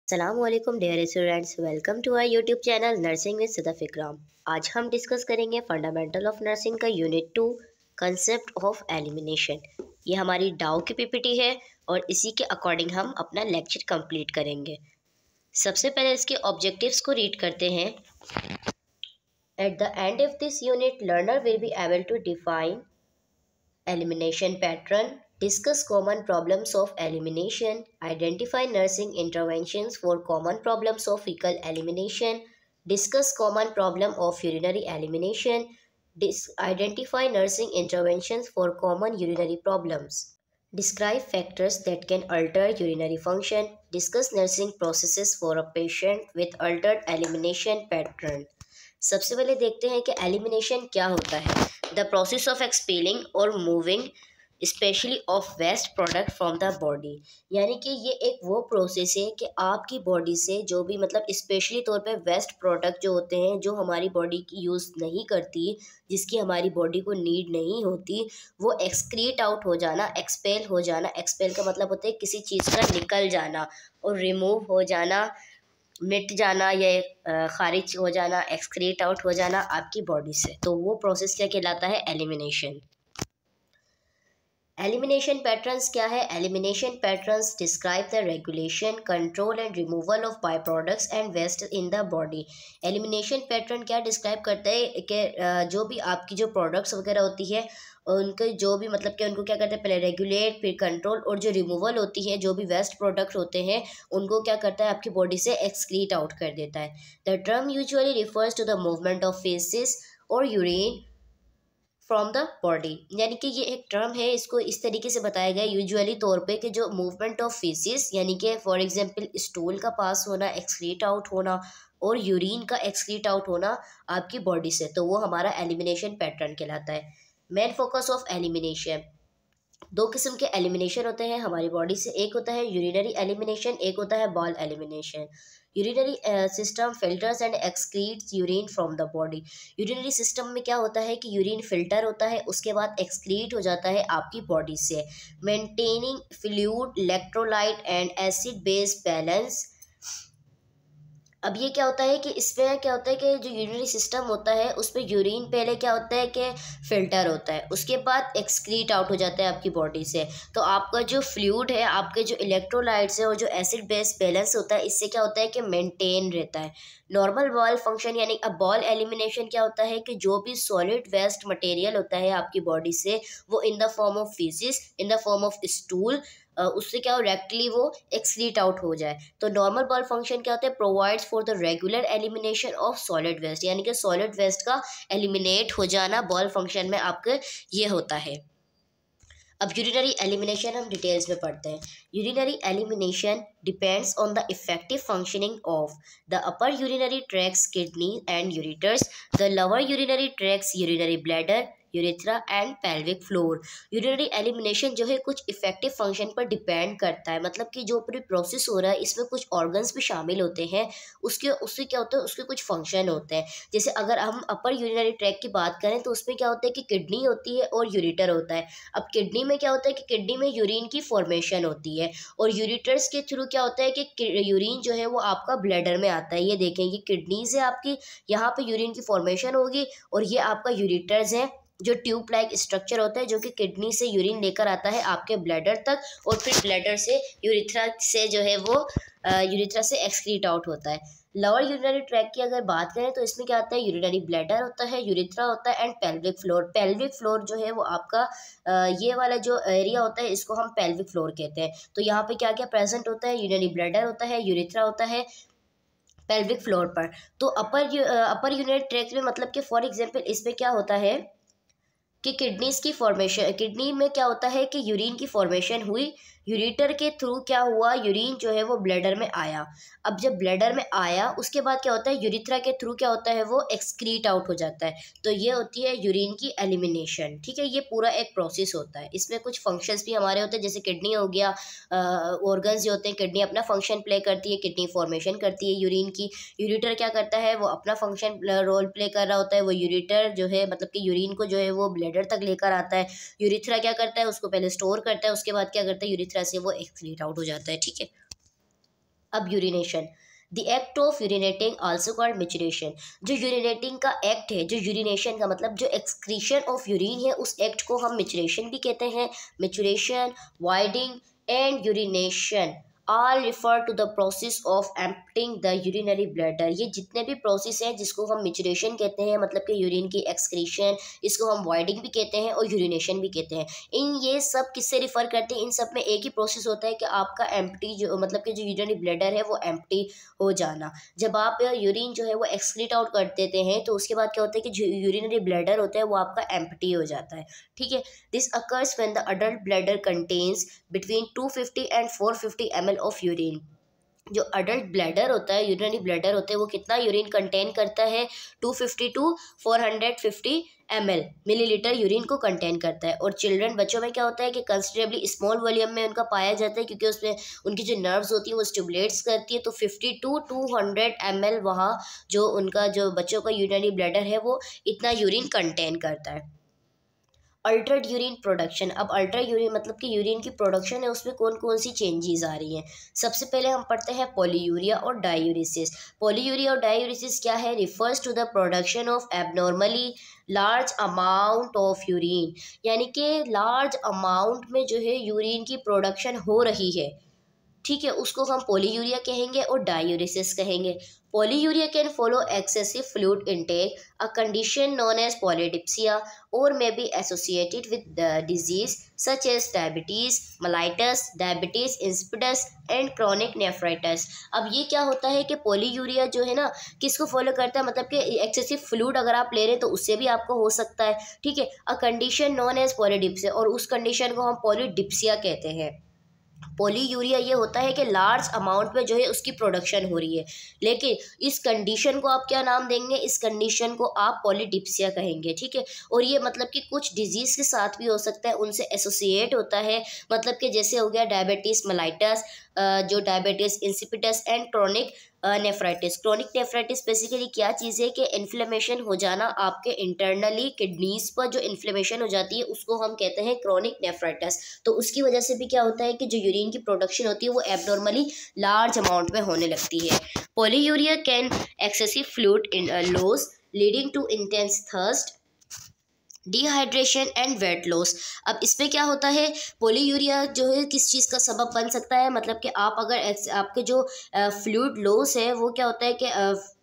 अस्सलामुअलैकुम dear students, welcome to our YouTube channel nursing with Sadaf Ikram. आज हम डिस्कस करेंगे फंडामेंटल ऑफ नर्सिंग का यूनिट 2 कंसेप्ट ऑफ एलिमिनेशन। ये हमारी डाउ की पीपीटी है और इसी के अकॉर्डिंग हम अपना लेक्चर कंप्लीट करेंगे। सबसे पहले इसके ऑब्जेक्टिव्स को रीड करते हैं। At the end of this unit learner will be able to define elimination pattern, discuss common problems of elimination, identify nursing interventions for common problems of fecal elimination, discuss common problem of urinary elimination, identify nursing interventions for common urinary problems, describe factors that can alter urinary function, discuss nursing processes for a patient with altered elimination pattern। सबसे पहले देखते हैं कि elimination क्या होता है। The process of expelling or moving specially of waste product from the body, यानी कि ये एक वो प्रोसेस है कि आपकी बॉडी से जो भी स्पेशली तौर पे वेस्ट प्रोडक्ट जो होते हैं, जो हमारी बॉडी की यूज़ नहीं करती, जिसकी हमारी बॉडी को नीड नहीं होती, वो एक्सक्रीट आउट हो जाना, एक्सपेल हो जाना। एक्सपेल का मतलब होता है किसी चीज़ का निकल जाना, और रिमूव हो जाना, मिट जाना, या खारिज हो जाना, एक्सक्रीट आउट हो जाना आपकी बॉडी से। तो वो प्रोसेस क्या कहलाता है? एलिमिनेशन। एलिमिनेशन पैटर्न्स क्या है? Elimination patterns describe the regulation, control and removal of by products and waste in the body. Elimination pattern क्या डिस्क्राइब करता है कि जो भी आपकी जो प्रोडक्ट्स वगैरह होती है, उनके जो भी कि उनको क्या करते हैं, पहले रेगुलेट, फिर कंट्रोल, और जो रिमूवल होती है, जो भी वेस्ट प्रोडक्ट होते हैं, उनको क्या करता है, आपकी बॉडी से एक्सक्रीट आउट कर देता है। The term usually refers to the movement of faeces or urine from the body, यानी कि ये एक टर्म है, इसको इस तरीके से बताया गया यूजुअली तौर पे कि जो मूवमेंट ऑफ फेसेस, यानी कि फॉर एग्जांपल स्टूल का पास होना, एक्सक्रीट आउट होना, और यूरिन का एक्सक्रीट आउट होना आपकी बॉडी से, तो वो हमारा एलिमिनेशन पैटर्न कहलाता है। मेन फोकस ऑफ एलिमिनेशन, दो किस्म के एलिमिनेशन होते हैं हमारी बॉडी से। एक होता है यूरिनरी एलिमिनेशन, एक होता है ball elimination. Urinary system filters and excretes urine from the body. Urinary system में क्या होता है कि यूरिन फिल्टर होता है, उसके बाद एक्सक्रीट हो जाता है आपकी बॉडी से। Maintaining fluid, electrolyte and acid base balance. अब ये क्या होता है कि इसमें क्या होता है कि जो यूरिनरी सिस्टम होता है, उसमें यूरिन पहले क्या होता है कि फिल्टर होता है, उसके बाद एक्सक्रीट आउट हो जाता है आपकी बॉडी से। तो आपका जो फ्लूइड है, आपके जो इलेक्ट्रोलाइट्स है, और जो एसिड बेस बैलेंस होता है, इससे क्या होता है कि मेंटेन रहता है। नॉर्मल बॉल फंक्शन, यानी अब बॉल एलिमिनेशन क्या होता है कि जो भी सॉलिड वेस्ट मटेरियल होता है आपकी बॉडी से, वो in the form of faeces, in the form of stool, उससे क्या हो, डायरेक्टली वो एक्सक्रीट आउट हो जाए। तो नॉर्मल बॉल फंक्शन क्या होता है? Provides for the regular elimination of solid waste, यानी कि सॉलिड वेस्ट का एलिमिनेट हो जाना बॉल फंक्शन में आपके ये होता है। अब यूरिनरी एलिमिनेशन हम डिटेल्स में पढ़ते हैं। Urinary elimination depends on the effective functioning of the upper urinary tracks, kidney and ureters, the lower urinary tracks, urinary bladder, urethra and pelvic floor. Urinary elimination जो है कुछ इफेक्टिव फंक्शन पर depend करता है, मतलब कि जो पूरी प्रोसेस हो रहा है, इसमें कुछ ऑर्गन्स भी शामिल होते हैं, उससे क्या होता है, उसके कुछ फंक्शन होते हैं। जैसे अगर हम अपर यूरिनरी ट्रैक की बात करें, तो उसमें क्या होता है कि किडनी होती है और यूरेटर होता है। अब किडनी में क्या होता है कि किडनी में यूरिन की फॉर्मेशन होती है, और यूरेटर्स के थ्रू क्या होता है कि यूरिन जो है वो आपका ब्लैडर में आता है। ये देखें, ये किडनी से आपकी यहाँ पे यूरिन की फॉर्मेशन होगी, और ये आपका यूरेटर्स है, जो ट्यूब लाइक स्ट्रक्चर होता है, जो कि किडनी से यूरिन लेकर आता है आपके ब्लैडर तक, और फिर ब्लैडर से यूरेथ्रा से जो है वो यूरेथ्रा से एक्सक्रीट आउट होता है। लोअर यूरिनरी ट्रैक की अगर बात करें, तो इसमें क्या होता है, यूरिनरी ब्लैडर होता है, यूरेथ्रा होता है, and pelvic floor. Pelvic floor जो है वो आपका ये वाला जो एरिया होता है, इसको हम पेल्विक फ्लोर कहते हैं। तो यहाँ पे क्या क्या प्रेजेंट होता है? यूरिनरी ब्लैडर होता है, यूरेथ्रा होता है पेल्विक फ्लोर पर। तो अपर यूरिनरी ट्रैक में कि फॉर एग्जाम्पल इसमें क्या होता है कि किडनीज की फॉर्मेशन, किडनी में क्या होता है कि यूरिन की फॉर्मेशन हुई, यूरेटर के थ्रू क्या हुआ, यूरिन जो है वो ब्लैडर में आया। अब जब ब्लैडर में आया, उसके बाद क्या होता है, यूरेथ्रा के थ्रू क्या होता है, वो एक्सक्रीट आउट हो जाता है। तो ये होती है यूरिन की एलिमिनेशन। ठीक है, ये पूरा एक प्रोसेस होता है। इसमें कुछ फंक्शंस भी हमारे होते हैं, जैसे किडनी हो गया, ऑर्गन्स जो होते हैं, किडनी अपना फंक्शन प्ले करती है, किडनी फॉर्मेशन करती है यूरिन की। यूरेटर क्या करता है, वो अपना फंक्शन रोल प्ले कर रहा होता है। वो यूरेटर जो है कि यूरिन को जो है वो ब्लैडर तक लेकर आता है। यूरेथ्रा क्या करता है, उसको पहले स्टोर करता है, उसके बाद क्या करता है, यूरेथ्रा से वो एक्सक्रीट आउट हो जाता है। ठीक है, अब urination, the act of urinating also called micturition. जो यूरिनेटिंग का एक्ट है, जो यूरिनेशन का मतलब जो एक्सक्रीशन ऑफ यूरिन है, उस एक्ट को हम मिचुरेशन भी कहते हैं। Micturition, voiding and urination all refer to the process of emptying the urinary bladder. ये जितने भी प्रोसेस हैं जिसको हम मिचुरेशन कहते हैं, मतलब कि यूरिन की एक्सक्रीशन, इसको हम वाइडिंग भी कहते हैं और यूरिनेशन भी कहते हैं। ये सब किससे रिफ़र करते हैं? इन सब में एक ही प्रोसेस होता है कि आपका एम्प्टी जो मतलब कि जो यूरिनरी ब्लैडर है वो एम्प्टी हो जाना। जब आप यूरिन जो है वो एक्सक्रीट आउट कर देते हैं तो उसके बाद क्या होता है कि जो यूरिनरी ब्लैडर होता है वो आपका एम्प्टी हो जाता है। ठीक है, this occurs when the adult bladder contains between 250 and 450 ml of urine. जो अडल्ट ब्लैडर होता है, यूरिनरी ब्लैडर होता है, वो कितना यूरिन कंटेन करता है? 250 टू 450 ml मिलीलीटर यूरिन को कंटेन करता है। और चिल्ड्रन, बच्चों में क्या होता है कि कंसिडरेबली स्मॉल वॉल्यूम में उनका पाया जाता है, क्योंकि उसमें उनकी जो नर्व्स होती हैं वो स्टिमुलेट्स करती है। तो 50 टू 200 ml वहाँ जो उनका जो बच्चों का यूरिनरी ब्लैडर है वो इतना यूरिन कंटेन करता है। अल्टर्ड यूरिन प्रोडक्शन, अब अल्टर यूरिन मतलब कि यूरिन की प्रोडक्शन है उसमें कौन कौन सी चेंजेस आ रही हैं। सबसे पहले हम पढ़ते हैं पॉलीयूरिया और डायूरिसिस। पॉलीयूरिया और डायूरिसिस क्या है? Refers to the production of abnormally large amount of urine, यानी कि लार्ज अमाउंट में जो है यूरिन की प्रोडक्शन हो रही है। ठीक है, उसको हम पॉलीयूरिया कहेंगे और डायूरिसिस कहेंगे। Polyuria can follow excessive fluid intake, a condition known as polydipsia, और may be associated with disease such as diabetes mellitus, diabetes insipidus and chronic nephritis. अब ये क्या होता है कि पॉलीयूरिया जो है ना किसको फॉलो करता है? मतलब कि एक्सेसिव फ्लूइड अगर आप ले रहे हैं तो उससे भी आपको हो सकता है। ठीक है, a condition known as polydipsia, और उस कंडीशन को हम पॉलीडिप्सिया कहते हैं। पॉलीयूरिया ये होता है कि लार्ज अमाउंट में जो है उसकी प्रोडक्शन हो रही है, लेकिन इस कंडीशन को आप क्या नाम देंगे? इस कंडीशन को आप पॉलीडिप्सिया कहेंगे। ठीक है, और ये मतलब कि कुछ डिजीज़ के साथ भी हो सकता है, उनसे एसोसिएट होता है। मतलब कि जैसे हो गया डायबिटीज़ मेलाइटस, जो diabetes insipidus and chronic nephritis. Chronic nephritis basically क्या चीज़ है कि इन्फ्लेमेशन हो जाना आपके इंटरनली किडनीज पर, जो इन्फ्लेमेशन हो जाती है उसको हम कहते हैं क्रोनिक नेफ्राइटिस। तो उसकी वजह से भी क्या होता है कि जो यूरिन की प्रोडक्शन होती है वो एबनॉर्मली लार्ज अमाउंट में होने लगती है। Polyuria can excessive fluid in loss leading to intense thirst, dehydration and weight loss. अब इसमें क्या होता है? पॉलीयूरिया जो है किस चीज़ का सबब बन सकता है? मतलब कि आप अगर आपके जो फ्लूइड लॉस है वो क्या होता है कि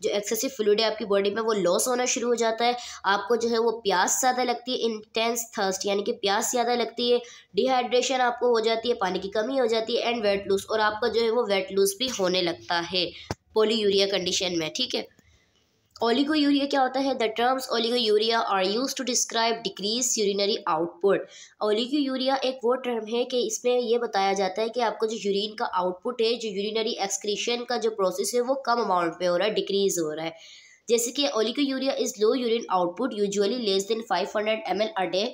जो एक्सेसिव फ्लूइड है आपकी बॉडी में वो लॉस होना शुरू हो जाता है। आपको जो है वो प्यास ज़्यादा लगती है, इंटेंस थर्स्ट यानी कि प्यास ज़्यादा लगती है, डिहाइड्रेशन आपको हो जाती है, पानी की कमी हो जाती है, एंड वेट लॉस, और आपका जो है वो वेट लॉस भी होने लगता है पॉलीयूरिया कंडीशन में। ठीक है, ओलिगोयूरिया क्या होता है? The terms oliguria are use to describe decrease urinary output. Oliguria एक वो टर्म है कि इसमें यह बताया जाता है कि आपका जो यूरिन का आउटपुट है, जो यूरिनरी एक्सक्रीशन का जो प्रोसेस है वो कम अमाउंट में हो रहा है, डिक्रीज हो रहा है। जैसे कि oliguria is low urine output usually less than 500 ml a day,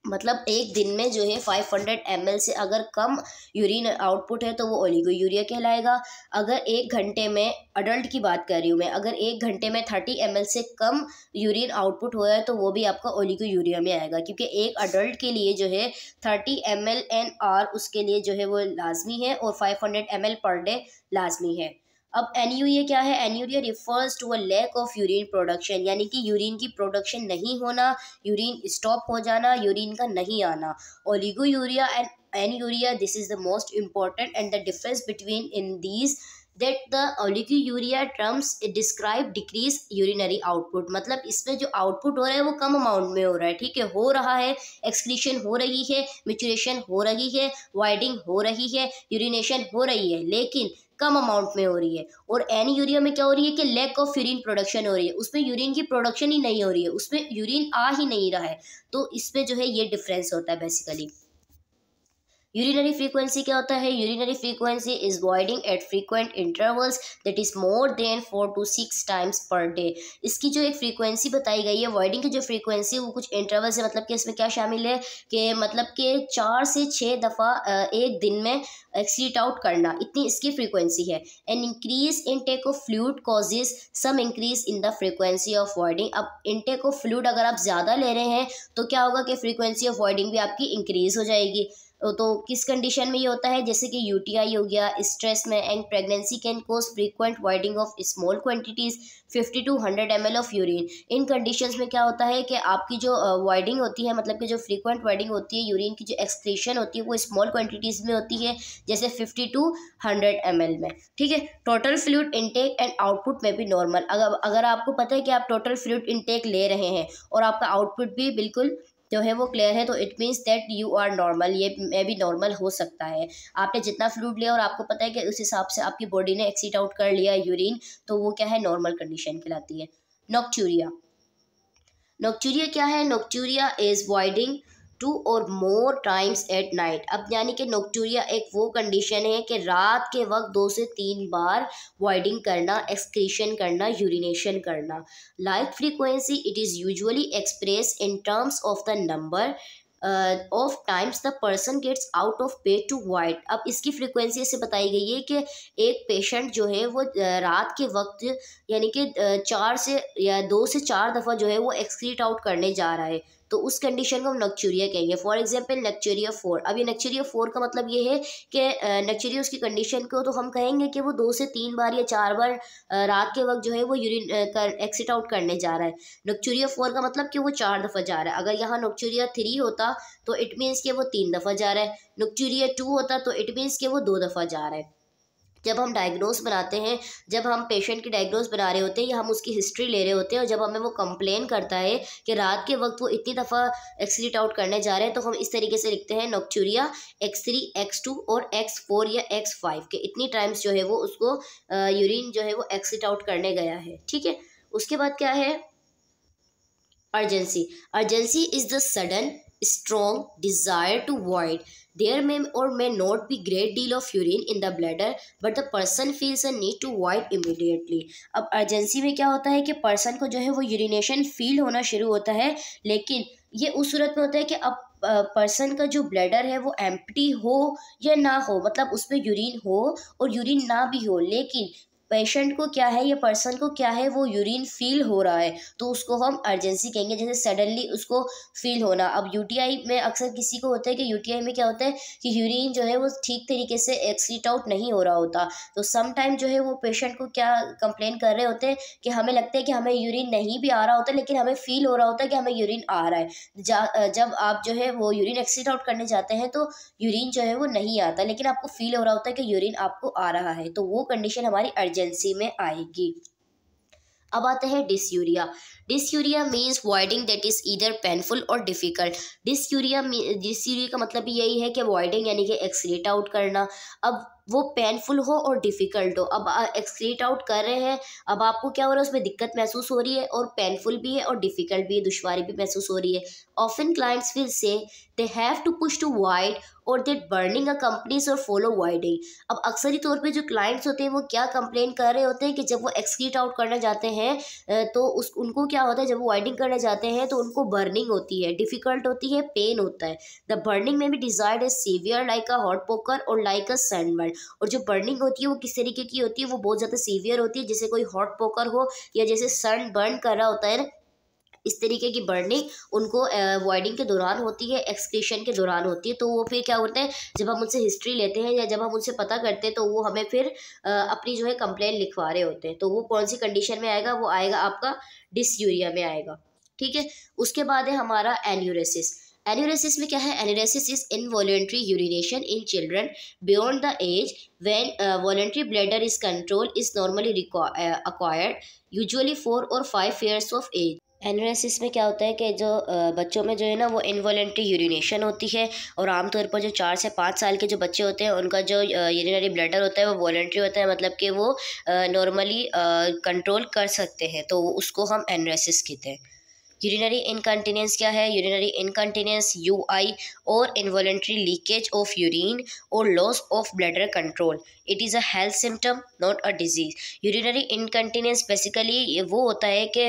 मतलब एक दिन में जो है 500 ml से अगर कम यूरिन आउटपुट है तो वो ओलिगोयूरिया कहलाएगा। अगर एक घंटे में, अडल्ट की बात कर रही हूँ मैं, अगर एक घंटे में 30 ml से कम यूरिन आउटपुट हो रहा है तो वो भी आपका ओलिगोयूरिया में आएगा, क्योंकि एक अडल्ट के लिए जो है 30 ml एन आर उसके लिए जो है वो लाजमी है, और 500 ml पर डे लाजमी है। अब एन्यूरिया क्या है? Anuria refers to a lack of urine production, यानी कि यूरिन की प्रोडक्शन नहीं होना, यूरिन स्टॉप हो जाना, यूरिन का नहीं आना। Oliguria and anuria, this is the most important, and the difference between in these that the oliguria terms describe decrease urinary output, मतलब इसमें जो आउटपुट हो रहा है वो कम अमाउंट में हो रहा है। ठीक है, हो रहा है, एक्सक्रीशन हो रही है, मिचुरेशन हो रही है, वाइडिंग हो रही है, यूरिनेशन हो रही है, लेकिन कम अमाउंट में हो रही है। और एन्यूरिया में क्या हो रही है कि लैक ऑफ यूरिन प्रोडक्शन हो रही है, उसमें यूरिन की प्रोडक्शन ही नहीं हो रही है, उसमें यूरिन आ ही नहीं रहा है। तो इसमें जो है ये डिफरेंस होता है बेसिकली। यूरिनरी फ्रीक्वेंसी क्या होता है? Urinary frequency is voiding at frequent intervals that is more than 4 to 6 times per day. इसकी जो एक फ्रीक्वेंसी बताई गई है, वॉइडिंग की जो फ्रीक्वेंसी वो कुछ इंटरवल्स है, मतलब कि इसमें क्या शामिल है कि मतलब कि 4 से 6 दफ़ा एक दिन में एक्सीट आउट करना, इतनी इसकी फ्रीक्वेंसी है। An increase in take of fluid causes some increase in the frequency of voiding. अब इनटेक ऑफ फ्लूइड अगर आप ज़्यादा ले रहे हैं तो क्या होगा कि फ्रीक्वेंसी ऑफ वॉइडिंग भी आपकी इंक्रीज हो जाएगी। तो किस कंडीशन में ये होता है, जैसे कि यूटीआई हो गया, स्ट्रेस में, and pregnancy can cause frequent voiding of small quantities 50 to 100 ml of urine. इन कंडीशंस में क्या होता है कि आपकी जो वाइडिंग होती है, मतलब कि जो फ्रीक्वेंट वाइडिंग होती है, यूरिन की जो एक्सक्रीशन होती है वो स्मॉल क्वांटिटीज में होती है, जैसे 50 to 100 ml में। ठीक है, total fluid intake and output में भी नॉर्मल। अगर आपको पता है कि आप टोटल फ्लूइड इनटेक ले रहे हैं और आपका आउटपुट भी बिल्कुल जो है वो क्लियर है, तो it means that you are normal. ये में भी नॉर्मल हो सकता है। आपने जितना फ्लूइड लिया और आपको पता है कि उस हिसाब से आपकी बॉडी ने एक्सीट आउट कर लिया यूरिन, तो वो क्या है, नॉर्मल कंडीशन कहलाती है। नॉक्टूरिया। नॉक्टूरिया क्या है? नॉक्टूरिया इज वाइडिंग 2 और मोर टाइम्स एट नाइट। अब यानी कि नॉक्टूरिया एक वो कंडीशन है कि रात के वक्त 2 से 3 बार वाइडिंग करना, एक्सक्रीशन करना, यूरिनेशन करना। Like frequency it is usually express in terms of the number of times the person gets out of bed to void. अब इसकी फ्रीक्वेंसी ऐसे बताई गई है कि एक पेशेंट जो है वो रात के वक्त यानी कि 4 से या 2 से 4 दफ़ा जो है वो एक्सक्रीट आउट करने जा रहा है, तो उस कंडीशन को हम नक्चूरिया कहेंगे। For example nocturia 4। अब ये नक्चूरिया 4 का मतलब ये है कि नक्चूरिया उसकी कंडीशन को तो हम कहेंगे कि वो 2 से 3 बार या 4 बार रात के वक्त जो है वो यूरिन एक्सिट आउट करने जा रहा है। नक्चूरिया 4 का मतलब कि वो 4 दफ़ा जा रहा है। अगर यहाँ नक्चूरिया 3 होता तो इट मीन्स कि वो 3 दफ़ा जा रहा है। नक्चूरिया 2 होता तो इट मीन्स कि वो 2 दफ़ा जा रहा है। जब हम डायग्नोस बनाते हैं, जब हम पेशेंट की डायग्नोस बना रहे होते हैं या हम उसकी हिस्ट्री ले रहे होते हैं, और जब हमें वो कंप्लेन करता है कि रात के वक्त वो इतनी दफ़ा एक्सक्रीट आउट करने जा रहे हैं, तो हम इस तरीके से लिखते हैं नॉक्टूरिया X3, X2 और X4 या X5 के इतनी टाइम्स जो है वो उसको यूरिन जो है वो एक्सक्रीट आउट करने गया है। ठीक है, उसके बाद क्या है, urgency. Urgency is the sudden strong desire to void. There may or may not be great deal of urine in the bladder, but the person feels a need to void immediately. अब urgency में क्या होता है कि person को जो है वो यूरिनेशन फील होना शुरू होता है, लेकिन ये उस सूरत में होता है कि अब पर्सन का जो ब्लैडर है वो एम्प्टी हो या ना हो, मतलब उसमें यूरिन हो और यूरिन ना भी हो, लेकिन पेशेंट को क्या है, ये पर्सन को क्या है, वो यूरिन फील हो रहा है, तो उसको हम अर्जेंसी कहेंगे। जैसे सडनली उसको फील होना। अब यूटीआई में अक्सर किसी को होता है कि यूटीआई में क्या होता है कि यूरिन जो है वो ठीक तरीके से एक्सक्रीट आउट नहीं हो रहा होता, तो सम टाइम जो है वो पेशेंट को क्या कंप्लेन कर रहे होते हैं कि हमें लगता है कि हमें यूरिन नहीं भी आ रहा होता, लेकिन हमें फील हो रहा होता है कि हमें यूरिन आ रहा है। जब आप जो है वो यूरिन एक्सक्रीट आउट करने जाते हैं तो यूरिन जो है वो नहीं आता, लेकिन आपको फील हो रहा होता है कि यूरिन आपको आ रहा है, तो वो कंडीशन हमारी अर्जेंसी में आएगी। अब आते हैं dysuria. Dysuria means voiding that is either painful और डिफिकल्ट। डिसयूरिया का मतलब यही है कि वॉइडिंग यानी कि एक्सक्रीट आउट करना, अब वो पेनफुल हो और डिफ़िकल्ट हो। अब एक्सक्रीट आउट कर रहे हैं, अब आपको क्या हो रहा है, उसमें दिक्कत महसूस हो रही है और पेनफुल भी है और डिफ़िकल्ट भी है, दुश्वारी भी महसूस हो रही है। Often clients will say they have to push to void or that burning accompanies or follows voiding. अब अक्सरी तौर पे जो क्लाइंट्स होते हैं वो क्या कंप्लेन कर रहे होते हैं कि जब वो एक्सक्रीट आउट करने जाते हैं तो उनको क्या होता है, जब वो वाइडिंग करने जाते हैं तो उनको बर्निंग होती है, डिफ़िकल्ट होती है, पेन होता है। द बर्निंग में भी desired is severe like a hot poker और लाइक अ सनबर्न। और जो बर्निंग होती है वो किस तरीके की होती है, वो बहुत ज़्यादा सीवियर होती है, जैसे कोई हॉट पोकर हो या जैसे सन बर्न कर रहा होता है ना, इस तरीके की बर्निंग उनको वॉइडिंग के दौरान होती है, एक्सक्रीशन के दौरान होती है। तो वो फिर क्या होता है, जब हम उनसे हिस्ट्री लेते हैं या जब हम उनसे पता करते हैं तो वो हमें फिर अपनी जो है कंप्लेन लिखवा रहे होते हैं। तो वो कौन सी कंडीशन में आएगा, वो आएगा आपका डिसयूरिया में आएगा। ठीक है, उसके बाद है हमारा एन्यूरेसिस। एन्यूरेसिस में क्या है, enuresis is involuntary urination in children beyond the age when voluntary bladder is control is normally acquired usually 4 or 5 years of as. Enuresis में क्या होता है कि जो बच्चों में जो है ना वो इनवॉलंटरी यूरिनेशन होती है, और आमतौर पर जो 4 से 5 साल के जो बच्चे होते हैं उनका जो यूरिनरी ब्लैडर होता है वो वॉलंटरी होता है, मतलब कि वो नॉर्मली कंट्रोल कर सकते हैं, तो उसको हम एन्यूरेसिस कहते हैं। यूरिनरी इनकंटिनेंस क्या है, यूरिनरी इनकंटिनेंस यूआई और इनवॉलंटरी लीकेज ऑफ यूरिन और loss of bladder control. It is a health symptom not a disease. Urinary incontinence basically वो होता है कि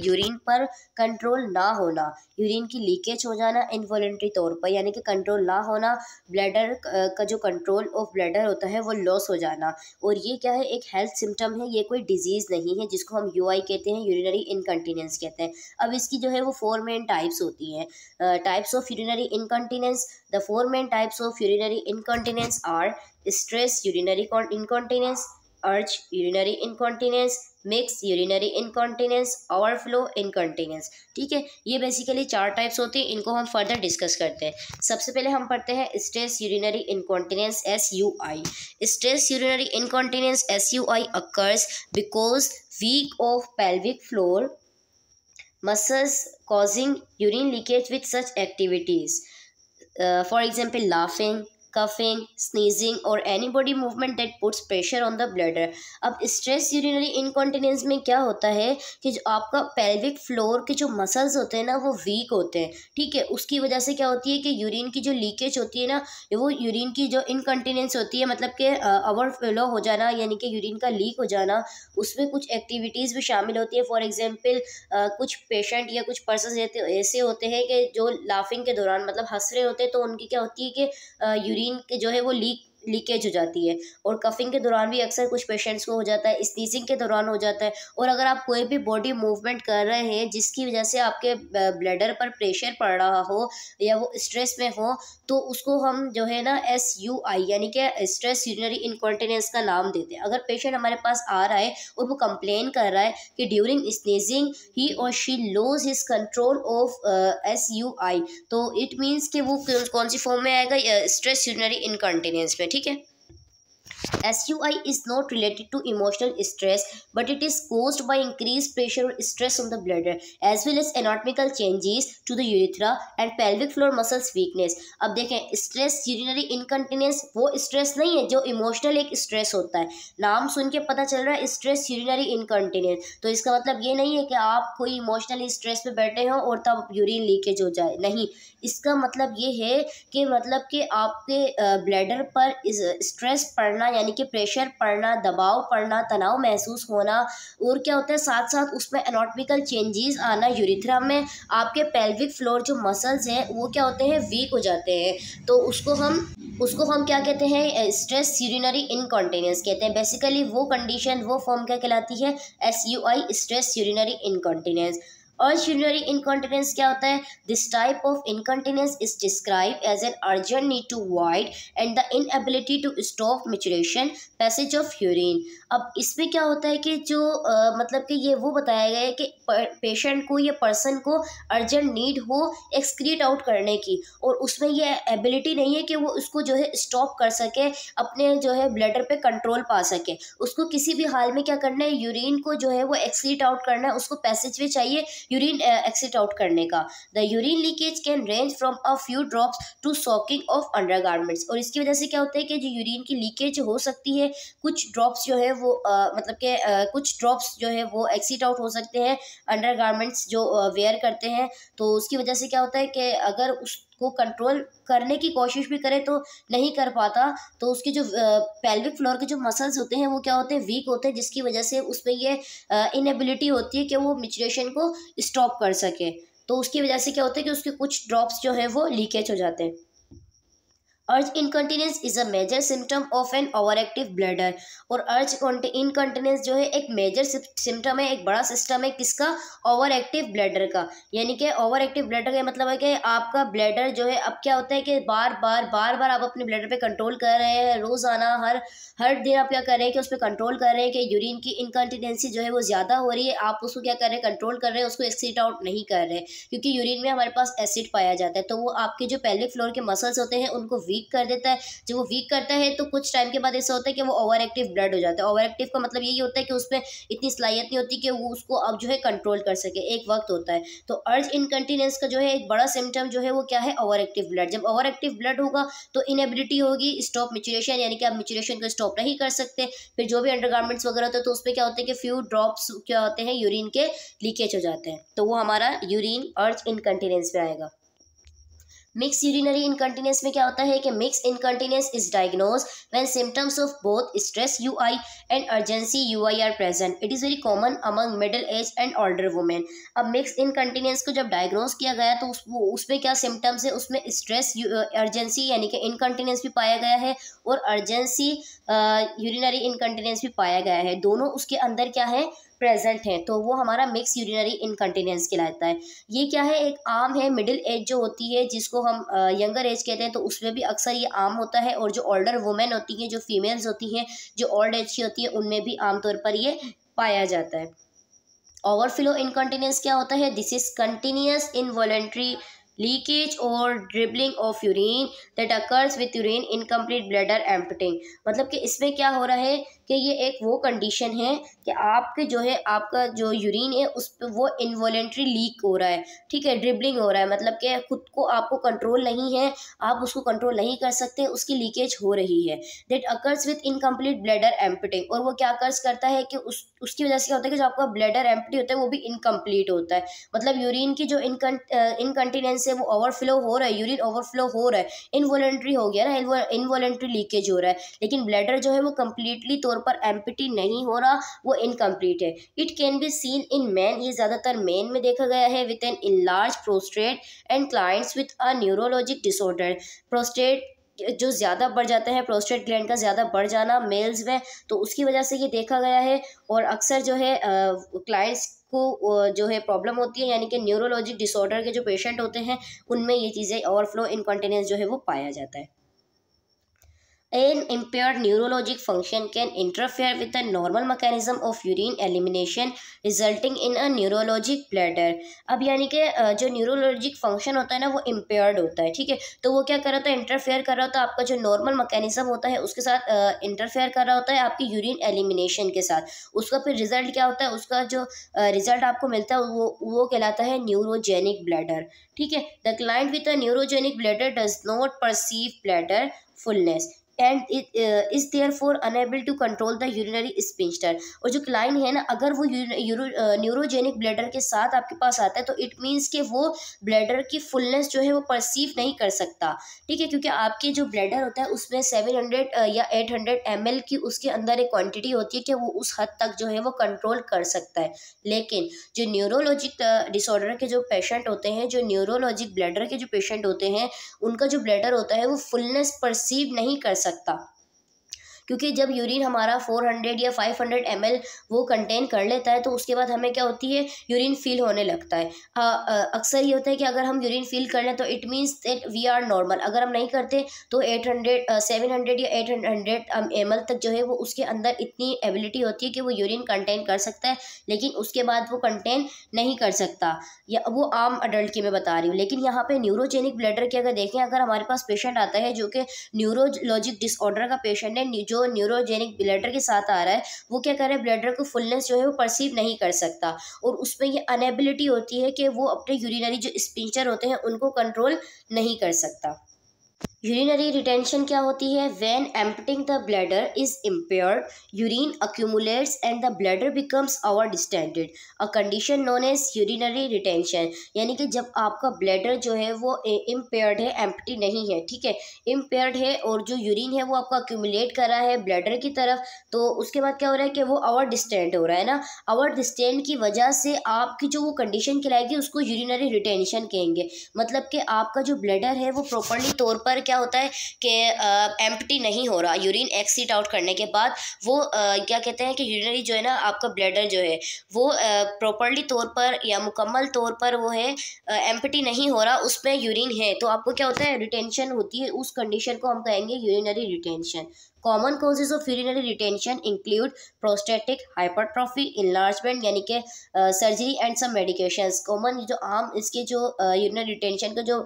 यूरिन पर कंट्रोल ना होना, यूरिन की लीकेज हो जाना इनवॉलंटरी तौर पर, यानी कि कंट्रोल ना होना, ब्लैडर का जो कंट्रोल ऑफ ब्लैडर होता है वो लॉस हो जाना, और ये क्या है, एक हेल्थ सिम्टम है, ये कोई डिजीज़ नहीं है जिसको हम यूआई कहते हैं, यूरिनरी इनकंटिनेंस कहते हैं। अब इसकी इसकी जो है वो 4 मेन टाइप्स होती हैं। Types of urinary incontinence, the 4 main types of urinary incontinence are stress urinary incontinence, urge urinary incontinence, mix urinary incontinence, overflow incontinence. ठीक है, ये बेसिकली 4 टाइप्स होती हैं, इनको हम फर्दर डिस्कस करते हैं। सबसे पहले हम पढ़ते हैं stress urinary incontinence SUI। Stress urinary incontinence SUI occurs because weak of pelvic floor muscles causing urine leakage with such activities. For example, laughing, coughing, sneezing or any body movement that puts pressure on the bladder. अब stress urinary incontinence में क्या होता है कि जो आपका pelvic floor के जो मसल्स होते हैं ना वो वीक होते हैं। ठीक है, उसकी वजह से क्या होती है कि यूरिन की जो लीकेज होती है ना, वो यूरिन की जो इनकॉन्टिनेंस होती है, मतलब कि ओवरफ्लो हो जाना, यानी कि यूरिन का लीक हो जाना, उसमें कुछ एक्टिविटीज़ भी शामिल होती है। फॉर एग्जाम्पल, कुछ पेशेंट या कुछ पर्सन ऐसे होते हैं कि जो लाफिंग के दौरान मतलब हंस रहे होते हैं, तो उनकी क्या होती है कि यूरिन के जो है वो लीकेज हो जाती है। और कफिंग के दौरान भी अक्सर कुछ पेशेंट्स को हो जाता है, स्नीजिंग के दौरान हो जाता है। और अगर आप कोई भी बॉडी मूवमेंट कर रहे हैं जिसकी वजह से आपके ब्लैडर पर प्रेशर पड़ रहा हो या वो स्ट्रेस में हो, तो उसको हम जो है ना SUI यानी कि स्ट्रेस यूरिनरी इनकॉन्टिनेंस का नाम देते हैं। अगर पेशेंट हमारे पास आ रहा है और वो कंप्लेन कर रहा है कि ड्यूरिंग स्नीजिंग ही और she lose his control of SUI, तो इट मीन्स कि वो कौन सी फॉर्म में आएगा, स्ट्रेस यूरिनरी इनकॉन्टिनेंस में। ठीक है, SUI is not related to emotional stress, but it is caused by increased pressure or stress on the bladder, as well as anatomical changes to the urethra and pelvic floor muscles weakness. अब देखें, stress urinary incontinence वो stress नहीं है जो emotional एक stress होता है। नाम सुन के पता चल रहा है स्ट्रेस यूरिनरी इनकॉन्टिनेंस, तो इसका मतलब ये नहीं है कि आप कोई इमोशनली स्ट्रेस पे बैठे हो और तब यूरिन लीकेज हो जाए, नहीं। इसका मतलब ये है कि आपके ब्लैडर पर स्ट्रेस पड़ना, यानी कि प्रेशर पड़ना, दबाव पड़ना, तनाव महसूस होना, और क्या होता है साथ साथ उसमें एनाटॉमिकल चेंजेस आना यूरिथ्रा में। आपके पेल्विक फ्लोर जो मसल्स हैं वो क्या होते हैं, वीक हो जाते हैं, तो उसको हम क्या कहते हैं, स्ट्रेस यूरिनरी इनकॉन्टिनेंस कहते हैं। बेसिकली वो कंडीशन, वो फॉर्म क्या कहलाती है, SUI, स्ट्रेस यूरिनरी इनकॉन्टिनेंस। और यूरिनरी इनकॉन्टिनेंस क्या होता है, this type of incontinence is describe as an urgent need to void and the inability to stop micturition passage of urine. अब इसमें क्या होता है कि जो मतलब कि ये वो बताया गया है कि पेशेंट को या पर्सन को अर्जेंट नीड हो एक्सक्रीट आउट करने की, और उसमें ये एबिलिटी नहीं है कि वो उसको जो है स्टॉप कर सके, अपने जो है ब्लैडर पे कंट्रोल पा सके। उसको किसी भी हाल में क्या करना है, यूरिन को जो है वो एक्सक्रीट आउट करना है, उसको पैसेज भी चाहिए यूरिन एक्सिट आउट करने का। The urine leakage can range from a few drops to soaking of undergarments. और इसकी वजह से क्या होता है कि जो यूरिन की लीकेज हो सकती है, कुछ ड्रॉप्स जो है वो कुछ ड्रॉप्स जो है वो एक्सिट आउट हो सकते हैं अंडरगारमेंट्स जो वेयर करते हैं। तो उसकी वजह से क्या होता है कि अगर उसको कंट्रोल करने की कोशिश भी करे तो नहीं कर पाता, तो उसके जो पेल्विक फ्लोर के जो मसल्स होते हैं वो क्या होते हैं, वीक होते हैं, जिसकी वजह से उसमें ये इनएबिलिटी होती है कि वो मैच्योरेशन को स्टॉप कर सके। तो उसकी वजह से क्या होता है कि उसके कुछ ड्रॉप्स जो है वो लीकेज हो जाते हैं। Urge incontinence is a major symptom of an overactive bladder. और अर्ज इनकॉन्टिनेंस जो है एक मेजर सिम्टम है, एक बड़ा सिस्टम है किसका, ओवर एक्टिव ब्लैडर का। यानी कि ओवर एक्टिव ब्लैडर का मतलब है कि आपका ब्लैडर जो है, अब क्या होता है कि बार बार आप अपने ब्लैडर पे कंट्रोल कर रहे हैं, रोज़ाना हर दिन आप क्या कर रहे हैं कि उस पर कंट्रोल कर रहे हैं कि यूरिन की इनकॉन्टिनेंसी जो है वो ज़्यादा हो रही है, आप उसको क्या कर रहे हैं, कंट्रोल कर रहे हैं, उसको एक्सीट आउट नहीं कर रहे हैं, क्योंकि यूरिन में हमारे पास एसिड पाया जाता है, तो वो आपके जो पेल्विक फ्लोर के मसल्स होते हैं उनको वीक कर देता है। जब वो वीक करता है तो कुछ टाइम के बाद ऐसा होता है कि वो ओवर एक्टिव ब्लड हो जाता है। ओवर एक्टिव का मतलब यही होता है कि उसमें इतनी सलाहियत नहीं होती कि वो उसको अब जो है कंट्रोल कर सके, एक वक्त होता है। तो अर्ज इनकॉन्टिनेंस का जो है एक बड़ा सिम्टम जो है वो क्या है, ओवर एक्टिव ब्लड। जब ओवर एक्टिव ब्लड होगा तो इनएबिलिटी होगी स्टॉप मैच्योरेशन, यानी कि आप मैच्योरेशन को स्टॉप नहीं कर सकते। फिर जो भी अंडरगारमेंट्स वगैरह होते हैं तो उसमें क्या होता है कि फ्यू ड्रॉप्स क्या होते हैं, यूरिन के लीकेज हो जाते हैं, तो वो हमारा यूरिन अर्ज इनकॉन्टिनेंस पे आएगा। मिक्स यूरिनरी इनकंटिनेंस में क्या होता है कि mix incontinence is diagnose when symptoms of both stress UI and urgency UI are present. It is very common among middle age and older women. अब मिक्स इनकंटिनेंस को जब डायग्नोज किया गया तो उसमें क्या सिम्टम्स है, उसमें स्ट्रेस अर्जेंसी यानी कि इनकंटिनेंस भी पाया गया है और अर्जेंसी यूरिनरी इनकंटिनेंस भी पाया गया है। दोनों उसके अंदर क्या है, प्रेजेंट है, तो वो हमारा मिक्स यूरिनरी इनकंटिनेंस कहलाता है। ये क्या है, एक आम है मिडिल एज जो होती है जिसको हम यंगर एज कहते हैं, तो उसमें भी अक्सर ये आम होता है। और जो ओल्डर वुमेन होती हैं, जो फीमेल्स होती हैं, जो ओल्ड एज की होती है, उनमें भी आमतौर पर ये पाया जाता है। ओवरफ्लो इनकंटिनेंस क्या होता है, this is continuous involuntary leakage और dribbling of urine that occurs with urine incomplete bladder emptying. मतलब कि इसमें क्या हो रहा है कि ये एक वो कंडीशन है कि आपके जो है आपका जो यूरिन है उस पर वो इनवॉलेंट्री लीक हो रहा है, ठीक है, ड्रिबलिंग हो रहा है, मतलब कि खुद को आपको कंट्रोल नहीं है, आप उसको कंट्रोल नहीं कर सकते, उसकी लीकेज हो रही है। That occurs with incomplete bladder emptying, और वो क्या अकर्स करता है कि उसकी वजह से क्या होता है कि जो आपका ब्लैडर एम्प्टी होता है वो भी इनकम्प्लीट होता है। मतलब यूरिन की जो इनकंटिनेंस है वो ओवरफ्लो हो रहा है, यूरिन ओवरफ्लो हो रहा है, इनवॉलेंट्री हो गया ना, इनवॉलेंट्री लीकेज हो रहा है, लेकिन ब्लैडर जो है वो कम्प्लीटली तौर पर एम्प्टी नहीं हो रहा, वो इनकम्प्लीट है। It can be seen in man, ये ज़्यादातर मेन में देखा गया है, with an enlarge prostate and clients with a neurologic disorder. Prostate जो ज़्यादा बढ़ जाता है, प्रोस्टेट ग्लैंड का ज़्यादा बढ़ जाना मेल्स में, तो उसकी वजह से ये देखा गया है। और अक्सर जो है क्लाइंट्स को जो है प्रॉब्लम होती है, यानी कि न्यूरोलॉजिक डिसऑर्डर के जो पेशेंट होते हैं उनमें ये चीज़ें ओवरफ्लो इनकॉन्टिनेंस जो है वो पाया जाता है। An impaired neurologic function can interfere with the normal mechanism of urine elimination, resulting in a neurologic bladder. अब यानी कि जो न्यूरोलॉजिक फंक्शन होता है ना वो इम्पेयर्ड होता है, ठीक है, तो वो क्या कर रहा होता है, इंटरफेयर कर रहा होता है आपका जो नॉर्मल मैकेनिज्म होता है उसके साथ इंटरफेयर कर रहा होता है आपकी यूरिन एलिमिनेशन के साथ। उसका फिर रिजल्ट क्या होता है, उसका जो रिजल्ट आपको मिलता है वो कहलाता है न्यूरोजेनिक ब्लैडर, ठीक है। The client with a neurogenic bladder does not perceive bladder fullness and is therefore unable to control the urinary sphincter. और जो क्लाइंट है ना, अगर वो न्यूरोजेनिक ब्लैडर के साथ आपके पास आता है तो इट मीन्स कि वो ब्लैडर की फुलनेस जो है वो परसीव नहीं कर सकता, ठीक है, क्योंकि आपके जो ब्लैडर होता है उसमें 700 या 800 ml की उसके अंदर एक क्वांटिटी होती है कि वो उस हद तक जो है वो कंट्रोल कर सकता है। लेकिन जो न्यूरोलॉजिक डिसऑर्डर के जो पेशेंट होते हैं, जो न्यूरोलॉजिक ब्लैडर के जो पेशेंट होते हैं, उनका जो ब्लैडर होता है वो फुलनेस परसीव नहीं कर सकता, क्योंकि जब यूरिन हमारा 400 या 500 ml वो कंटेन कर लेता है तो उसके बाद हमें क्या होती है, यूरिन फील होने लगता है। अक्सर ये होता है कि अगर हम यूरिन फील कर लें तो it means that we are normal, अगर हम नहीं करते तो 700 या 800 ml तक जो है वो उसके अंदर इतनी एबिलिटी होती है कि वो यूरिन कंटेन कर सकता है, लेकिन उसके बाद वो कंटेन नहीं कर सकता, या वो आम अडल्ट की मैं बता रही हूँ। लेकिन यहाँ पे न्यूरोजेनिक ब्लैडर की अगर देखें, अगर हमारे पास पेशेंट आता है जो कि न्यूरोलॉजिक डिसऑर्डर का पेशेंट है, जो न्यूरोजेनिक ब्लैडर के साथ आ रहा है, वो क्या कर रहा है, ब्लैडर को फुलनेस जो है वो परसीव नहीं कर सकता, और उसमें ये अनेबिलिटी होती है कि वो अपने यूरिनरी जो स्पिंचर होते हैं उनको कंट्रोल नहीं कर सकता। यूरिनरी रिटेंशन क्या होती है, when emptying the bladder is impaired urine accumulates and the bladder becomes over distended, a condition known as urinary retention. यानी कि जब आपका ब्लैडर जो है वो इम्पेयर्ड है, एम्प्टी नहीं है, ठीक है, इम्पेयर्ड है, और जो यूरिन है वो आपका अक्यूमुलेट कर रहा है ब्लैडर की तरफ, तो उसके बाद क्या हो रहा है कि वो ओवर डिस्टेंड हो रहा है ना। ओवर डिस्टेंड की वजह से आपकी जो वो कंडीशन कहलाएगी उसको यूरिनरी रिटेंशन कहेंगे। मतलब कि आपका जो ब्लैडर है वो प्रॉपरली तौर पर क्या होता है कि एम्प्टी नहीं हो रहा, यूरिन एक्सीट आउट करने के बाद वो क्या कहते हैं कि यूरिनरी जो है ना आपका ब्लैडर जो है वो प्रॉपरली तौर पर या मुकम्मल तौर पर वो है एम्प्टी नहीं हो रहा, उसमें यूरिन है, तो आपको क्या होता है, रिटेंशन होती है, उस कंडीशन को हम कहेंगे urinary retention. Common causes of urinary retention include prostatic hypertrophy, enlargement यानी कि surgery and some medications. Common जो आम इसके जो यूरिनरी रिटेंशन का जो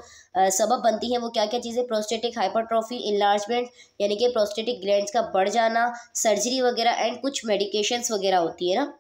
सबब बनती है वो क्या क्या चीज़ें, प्रोस्टेटिक हाइपरट्रॉफी, इनलार्जमेंट यानी कि प्रोस्टेटिक ग्लैंड्स का बढ़ जाना, सर्जरी वगैरह एंड कुछ मेडिकेशंस वगैरह होती है ना।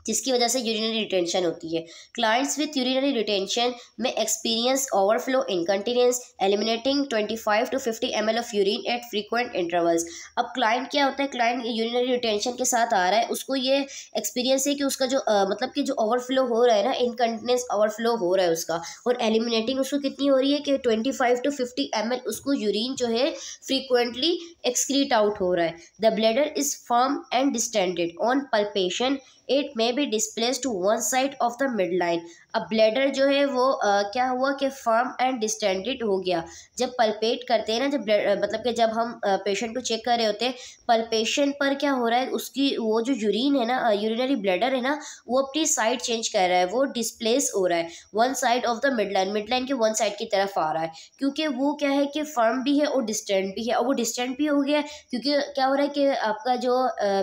जिसकी वजह से यूरिनरी रिटेंशन होती है। क्लाइंट्स विथ यूरिनरी रिटेंशन में experience overflow incontinence eliminating 25 to 50 ml of urine at frequent intervals. अब क्लाइंट क्या होता है, क्लाइंट यूरिनरी रिटेंशन के साथ आ रहा है, उसको ये एक्सपीरियंस है कि उसका जो मतलब कि जो ओवरफ्लो हो रहा है ना, इनकंटिनेंस ओवरफ्लो हो रहा है उसका, और एलिमिनेटिंग उसको कितनी हो रही है कि 25 to 50 ml उसको यूरिन जो है फ्रीक्वेंटली एक्सक्रीट आउट हो रहा है। The bladder is firm and distended on palpation it may be displace to one side of the mid line. अब ब्लैडर जो है वो क्या हुआ कि फर्म एंड डिस्टेंडेड हो गया। जब पल्पेट करते हैं ना, जब मतलब कि जब हम पेशेंट को चेक कर रहे होते हैं, पल्पेशन पर क्या हो रहा है, उसकी वो जो यूरिन है ना, यूरिनरी ब्लैडर है ना, वो अपनी साइड चेंज कर रहा है, वो डिस्प्लेस हो रहा है one side of the mid line के वन साइड की तरफ आ रहा है, क्योंकि वो क्या है कि फर्म भी है और डिस्टेंट भी है। और वो डिस्टेंट भी हो गया क्योंकि क्या हो रहा है कि आपका जो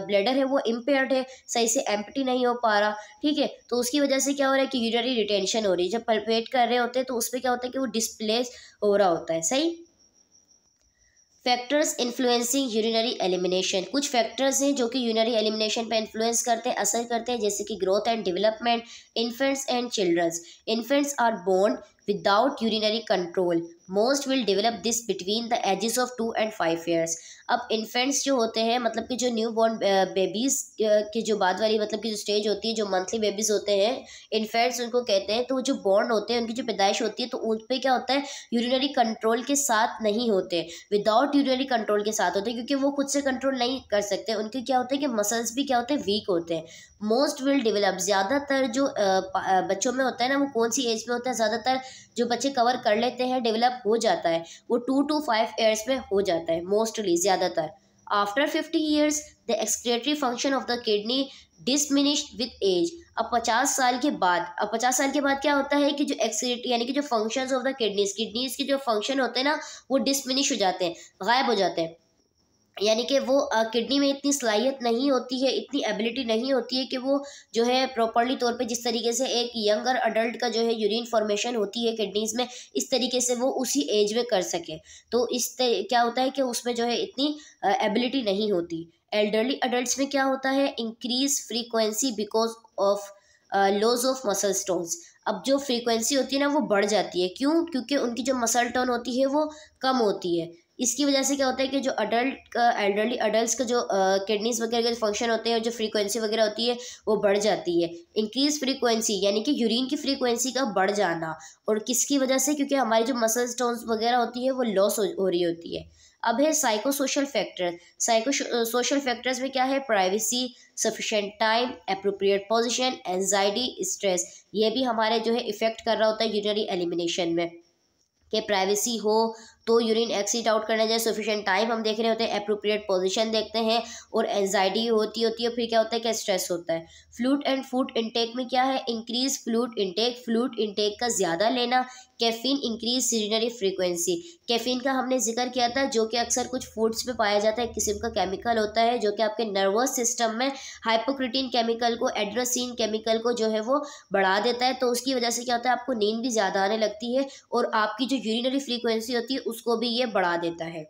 ब्लैडर है वो इम्पेयर्ड है, सही से एम्प्टी नहीं हो पा रहा, ठीक है। तो उसकी वजह से क्या हो रहा है कि यूरिनरी रिटेंशन हो रही है। जब पल्पेट कर रहे होते हैं तो उसमें क्या होता है कि वो डिस्प्लेस हो रहा होता है, सही। फैक्टर्स इन्फ्लुएंसिंग यूरिनरी एलिमिनेशन, कुछ फैक्टर्स हैं जो कि यूरिनरी एलिमिनेशन पर इन्फ्लुएंस करते हैं, असर करते हैं, जैसे कि growth and development, infants and childrens. Infants are born without urinary control, most will develop this between the ages of 2 and 5 years। अब इन्फेंट्स जो होते हैं, मतलब कि जो न्यू बॉर्न बेबीज़ की जो बाद वाली मतलब की जो स्टेज होती है, जो मंथली बेबीज़ होते हैं, इन्फेंट्स उनको कहते हैं। तो वो जो बॉर्न होते हैं, उनकी जो पैदाइश होती है, तो उन पर क्या होता है, यूरिनरी कंट्रोल के साथ नहीं होते, विदाउट यूरिनरी कंट्रोल के साथ होते हैं, क्योंकि वो खुद से कंट्रोल नहीं कर सकते। उनके क्या होता है कि मसल्स भी क्या होते हैं, वीक होते हैं। मोस्ट विल डेवलप, ज़्यादातर जो बच्चों में होता है ना, वो कौन सी एज में होता है, ज़्यादातर जो बच्चे कवर कर लेते हैं, डेवलप हो जाता है, वो 2 to 5 years में हो जाता है मोस्टली, ज़्यादातर। After 50 years the excretory function of the kidney diminished with age. अब 50 साल के बाद, क्या होता है कि जो एक्सक्रीटरी यानी कि जो फंक्शंस ऑफ द किडनीज के जो फंक्शन होते हैं ना, वो डिसमिनिश हो जाते हैं, गायब हो जाते हैं। यानी कि वो किडनी में इतनी सलाहियत नहीं होती है, इतनी एबिलिटी नहीं होती है कि वो जो है प्रॉपरली तौर पे, जिस तरीके से एक यंगर अडल्ट का जो है यूरिन फॉर्मेशन होती है किडनीज़ में, इस तरीके से वो उसी एज में कर सके। तो क्या होता है कि उसमें जो है इतनी एबिलिटी नहीं होती। एल्डरली अडल्ट्स में क्या होता है, increase frequency because of loss of muscle tones. अब जो फ्रीक्वेंसी होती है ना, वो बढ़ जाती है, क्यों? क्योंकि उनकी जो मसल टोन होती है वो कम होती है। इसकी वजह से क्या होता है कि जो एल्डरली अडल्ट्स का जो किडनीज वगैरह के फंक्शन होते हैं और जो फ्रीक्वेंसी वगैरह होती है वो बढ़ जाती है। इंक्रीज फ्रीक्वेंसी यानी कि यूरिन की फ्रीक्वेंसी का बढ़ जाना, और किसकी वजह से? क्योंकि हमारी जो मसल टोन्स वगैरह होती है वो लॉस हो रही होती है। अब है psycho social factor. Social factors में क्या है, privacy, sufficient time, appropriate position, anxiety, stress. ये भी हमारे जो है इफेक्ट कर रहा होता है यूरिनरी एलिमिनेशन में, कि प्राइवेसी हो तो यूरिन एक्सीट आउट करना चाहिए, सफिशिएंट टाइम हम देख रहे होते हैं, एप्रोप्रिएट पोजीशन देखते हैं, और एंजाइटी होती है। फिर क्या होता है कि स्ट्रेस होता है। फ्लूइड एंड फूड इंटेक में क्या है, इंक्रीज फ्लूइड इंटेक का ज़्यादा लेना। Caffeine increase urinary frequency, caffeine का हमने जिक्र किया था, जो कि अक्सर कुछ फूड्स में पाया जाता है, एक किस्म का केमिकल होता है जो कि आपके नर्वस सिस्टम में हाइपोक्रिटिन केमिकल को, एड्रेसिन केमिकल को जो है वो बढ़ा देता है। तो उसकी वजह से क्या होता है, आपको नींद भी ज़्यादा आने लगती है, और आपकी जो यूरिनरी फ्रीक्वेंसी होती है उसको भी ये बढ़ा देता है।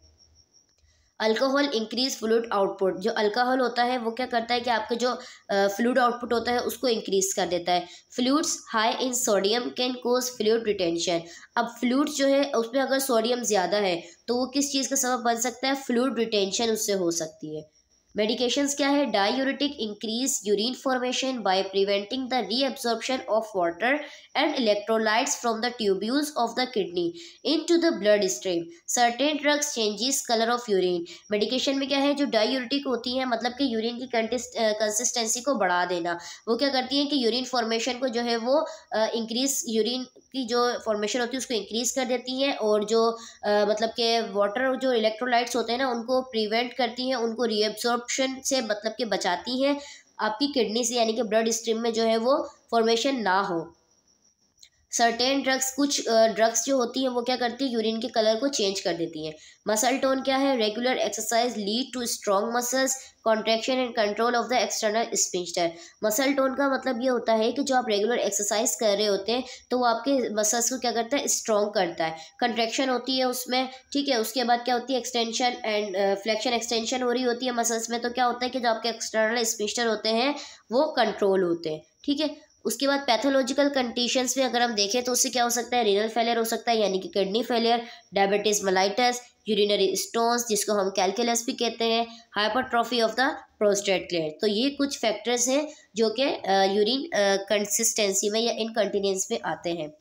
अल्कोहल इंक्रीज फ्लूइड आउटपुट, जो अल्कोहल होता है वो क्या करता है कि आपका जो फ्लूइड आउटपुट होता है उसको इंक्रीज कर देता है। Fluids high in sodium can cause fluid retention. अब फ्लूइड्स जो है उसमें अगर सोडियम ज़्यादा है तो वो किस चीज़ का सबब बन सकता है, फ्लूइड रिटेंशन उससे हो सकती है। मेडिकेशंस क्या है, diuretic increase urine formation by preventing the reabsorption of water and electrolytes from the tubules of the kidney into the blood stream. Certain drugs changes colour of urine. Medication में क्या है, जो डायूरेटिक होती है, मतलब कि यूरिन की consistency को बढ़ा देना, वो क्या करती है कि यूरिन फॉर्मेशन को जो है वो इंक्रीज, यूरिन की जो फॉर्मेशन होती है उसको इंक्रीज कर देती हैं, और जो मतलब के वाटर जो इलेक्ट्रोलाइट्स होते हैं ना उनको प्रिवेंट करती हैं, उनको रीअब्सॉर्प्शन से मतलब के बचाती हैं आपकी किडनी से, यानी कि ब्लड स्ट्रीम में जो है वो फॉर्मेशन ना हो। सर्टेन ड्रग्स, कुछ ड्रग्स जो होती हैं वो क्या करती है, यूरिन के कलर को चेंज कर देती हैं। मसल टोन क्या है, regular exercise lead to strong muscles, contraction and control of the external sphincter. Muscle tone का मतलब ये होता है कि जो आप रेगुलर एक्सरसाइज कर रहे होते हैं तो वो आपके मसल्स को क्या करता है, स्ट्रॉन्ग करता है। कंट्रैक्शन होती है उसमें, ठीक है। उसके बाद क्या होती है, एक्सटेंशन एंड फ्लेक्शन, एक्सटेंशन हो रही होती है मसल्स में, तो क्या होता है कि जो आपके एक्सटर्नल स्फिंक्टर होते हैं वो कंट्रोल होते हैं, ठीक है। उसके बाद पैथोलॉजिकल कंडीशंस में अगर हम देखें तो उससे क्या हो सकता है, रीनल फेलियर हो सकता है यानी कि kidney failure, diabetes mellitus, urinary stones जिसको हम कैलकुलस भी कहते हैं, hypertrophy of the prostate gland. तो ये कुछ फैक्टर्स हैं जो कि यूरिन कंसिस्टेंसी में या इनकंटिनेंस में आते हैं।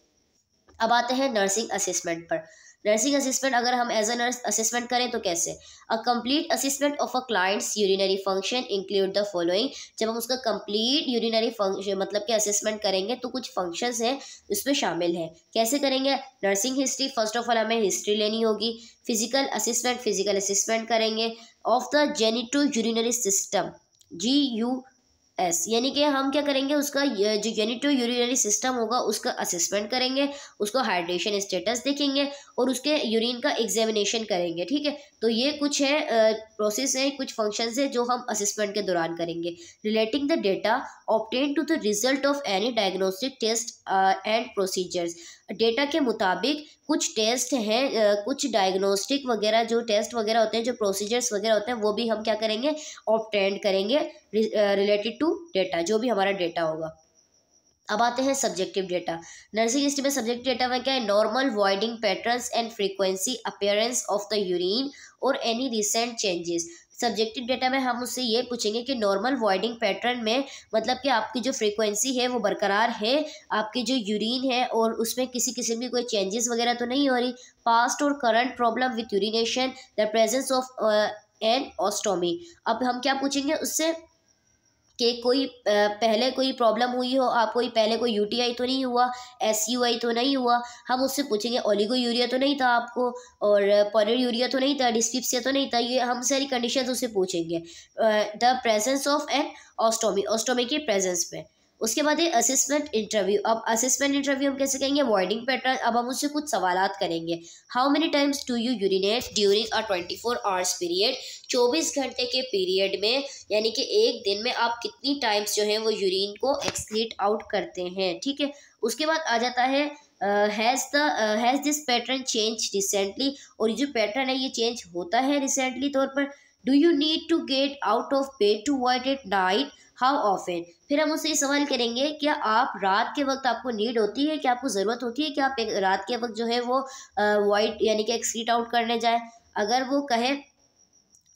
अब आते हैं नर्सिंग असेसमेंट पर। नर्सिंग असेसमेंट अगर हम एज अ नर्स असेसमेंट करें तो कैसे, a complete assessment of a clients urinary function include the following. जब हम उसका कंप्लीट यूरिनरी फंक्शन मतलब कि असेसमेंट करेंगे तो कुछ फंक्शंस हैं उसमें शामिल हैं। कैसे करेंगे, nursing history, first of all हमें हिस्ट्री लेनी होगी। फिजिकल असेसमेंट, फिजिकल असेसमेंट करेंगे of the genito urinary system, GUS, यानी कि हम क्या करेंगे, उसका जो जेनिटो यूरिनरी सिस्टम होगा उसका असेसमेंट करेंगे, उसको हाइड्रेशन स्टेटस देखेंगे और उसके यूरिन का एग्जामिनेशन करेंगे, ठीक है। तो ये कुछ है प्रोसेस है, कुछ फंक्शंस है जो हम असेसमेंट के दौरान करेंगे। Relating the data obtain to the result of any diagnostic test and procedures. Data के मुताबिक कुछ टेस्ट हैं, कुछ डायग्नोस्टिक वगैरह जो टेस्ट वगैरह होते हैं, जो प्रोसीजर्स वगैरह होते हैं, वो भी हम क्या करेंगे, ऑब्टेन करेंगे रिलेटेड टू डेटा, जो भी हमारा डेटा होगा। अब आते हैं सब्जेक्टिव डेटा। नर्सिंग हिस्ट्री में सब्जेक्टिव डेटा में क्या है, normal voiding patterns and frequency, appearance of the urine और any recent changes. Subjective data में हम उससे ये पूछेंगे कि नॉर्मल वॉइडिंग पैटर्न में मतलब कि आपकी जो फ्रीक्वेंसी है वो बरकरार है, आपकी जो यूरिन है और उसमें किसी किस्म की कोई चेंजेस वगैरह तो नहीं हो रही। Past or current problem with urination, the presence of an ostomy. अब हम क्या पूछेंगे उससे कि कोई पहले कोई प्रॉब्लम हुई हो, आप कोई पहले कोई UTI तो नहीं हुआ, SUI तो नहीं हुआ। हम उससे पूछेंगे ओलिगोयूरिया तो नहीं था आपको, और पॉलीयूरिया तो नहीं था, डिस्पिप्सिया तो नहीं था। ये हम सारी कंडीशन उससे पूछेंगे the presence of an ostomy, ostomy की प्रेजेंस में। उसके बाद है असेसमेंट इंटरव्यू। अब असेसमेंट इंटरव्यू हम कैसे कहेंगे, वॉइडिंग पैटर्न। अब हम उससे कुछ सवालात करेंगे। How many times do you urinate during a 24 hours period. 24 घंटे के पीरियड में यानी कि एक दिन में आप कितनी टाइम्स जो है वो यूरिन को एक्सक्रीट आउट करते हैं, ठीक है। उसके बाद आ जाता है has this pattern change recently. और ये जो पैटर्न है ये चेंज होता है रिसेंटली तौर पर। Do you need to get out of bed to void at night, how often. फिर हम उससे सवाल करेंगे क्या आप रात के वक्त आपको नीड होती है, क्या आपको ज़रूरत होती है कि आप रात के वक्त जो है वो वाइट यानी कि एक्सक्रीट आउट करने जाए। अगर वो कहे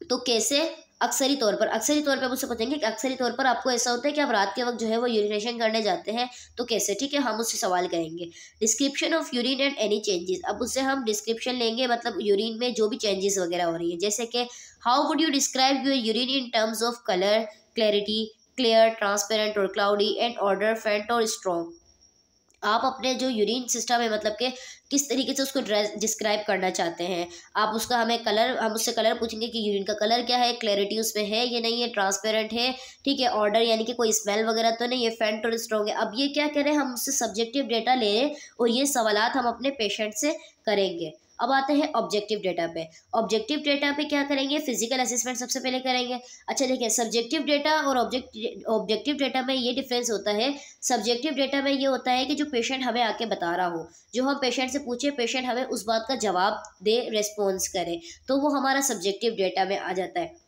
तो कैसे, अक्सरी तौर पर, अक्सरी तौर पर मुझसे पूछेंगे कि अक्सरी तौर पर आपको ऐसा होता है कि आप रात के वक्त जो है वो यूरिनेशन करने जाते हैं तो कैसे, ठीक है। हम उससे सवाल करेंगे। Description of urine and any changes. अब उससे हम डिस्क्रिप्शन लेंगे मतलब यूरिन में जो भी चेंजेस वगैरह हो रही है, जैसे कि how would you describe your urine in terms of colour, clarity, clear, transparent और क्लाउडी, एंड ऑर्डर, फेंट और स्ट्रॉन्ग। आप अपने जो यूरिन सिस्टम है मतलब कि किस तरीके से उसको डिस्क्राइब करना चाहते हैं। आप उसका हमें कलर, हम उससे कलर पूछेंगे कि यूरिन का कलर क्या है, क्लैरिटी उसमें है ये नहीं है, ट्रांसपेरेंट है, ठीक है, ऑर्डर यानी कि कोई स्मेल वगैरह तो नहीं है, फेंट और स्ट्रॉन्ग है। अब ये क्या करें, हम उससे सब्जेक्टिव डेटा ले रहे और ये सवालात हम अपने पेशेंट से करेंगे। अब आते हैं ऑब्जेक्टिव डेटा पे। ऑब्जेक्टिव डेटा पे क्या करेंगे, फिजिकल असेसमेंट सबसे पहले करेंगे। अच्छा देखिए, सब्जेक्टिव डेटा और ऑब्जेक्टिव डेटा में ये डिफरेंस होता है। सब्जेक्टिव डेटा में ये होता है कि जो पेशेंट हमें आके बता रहा हो, जो हम पेशेंट से पूछे, पेशेंट हमें उस बात का जवाब दे, रेस्पॉन्स करे, तो वो हमारा सब्जेक्टिव डेटा में आ जाता है।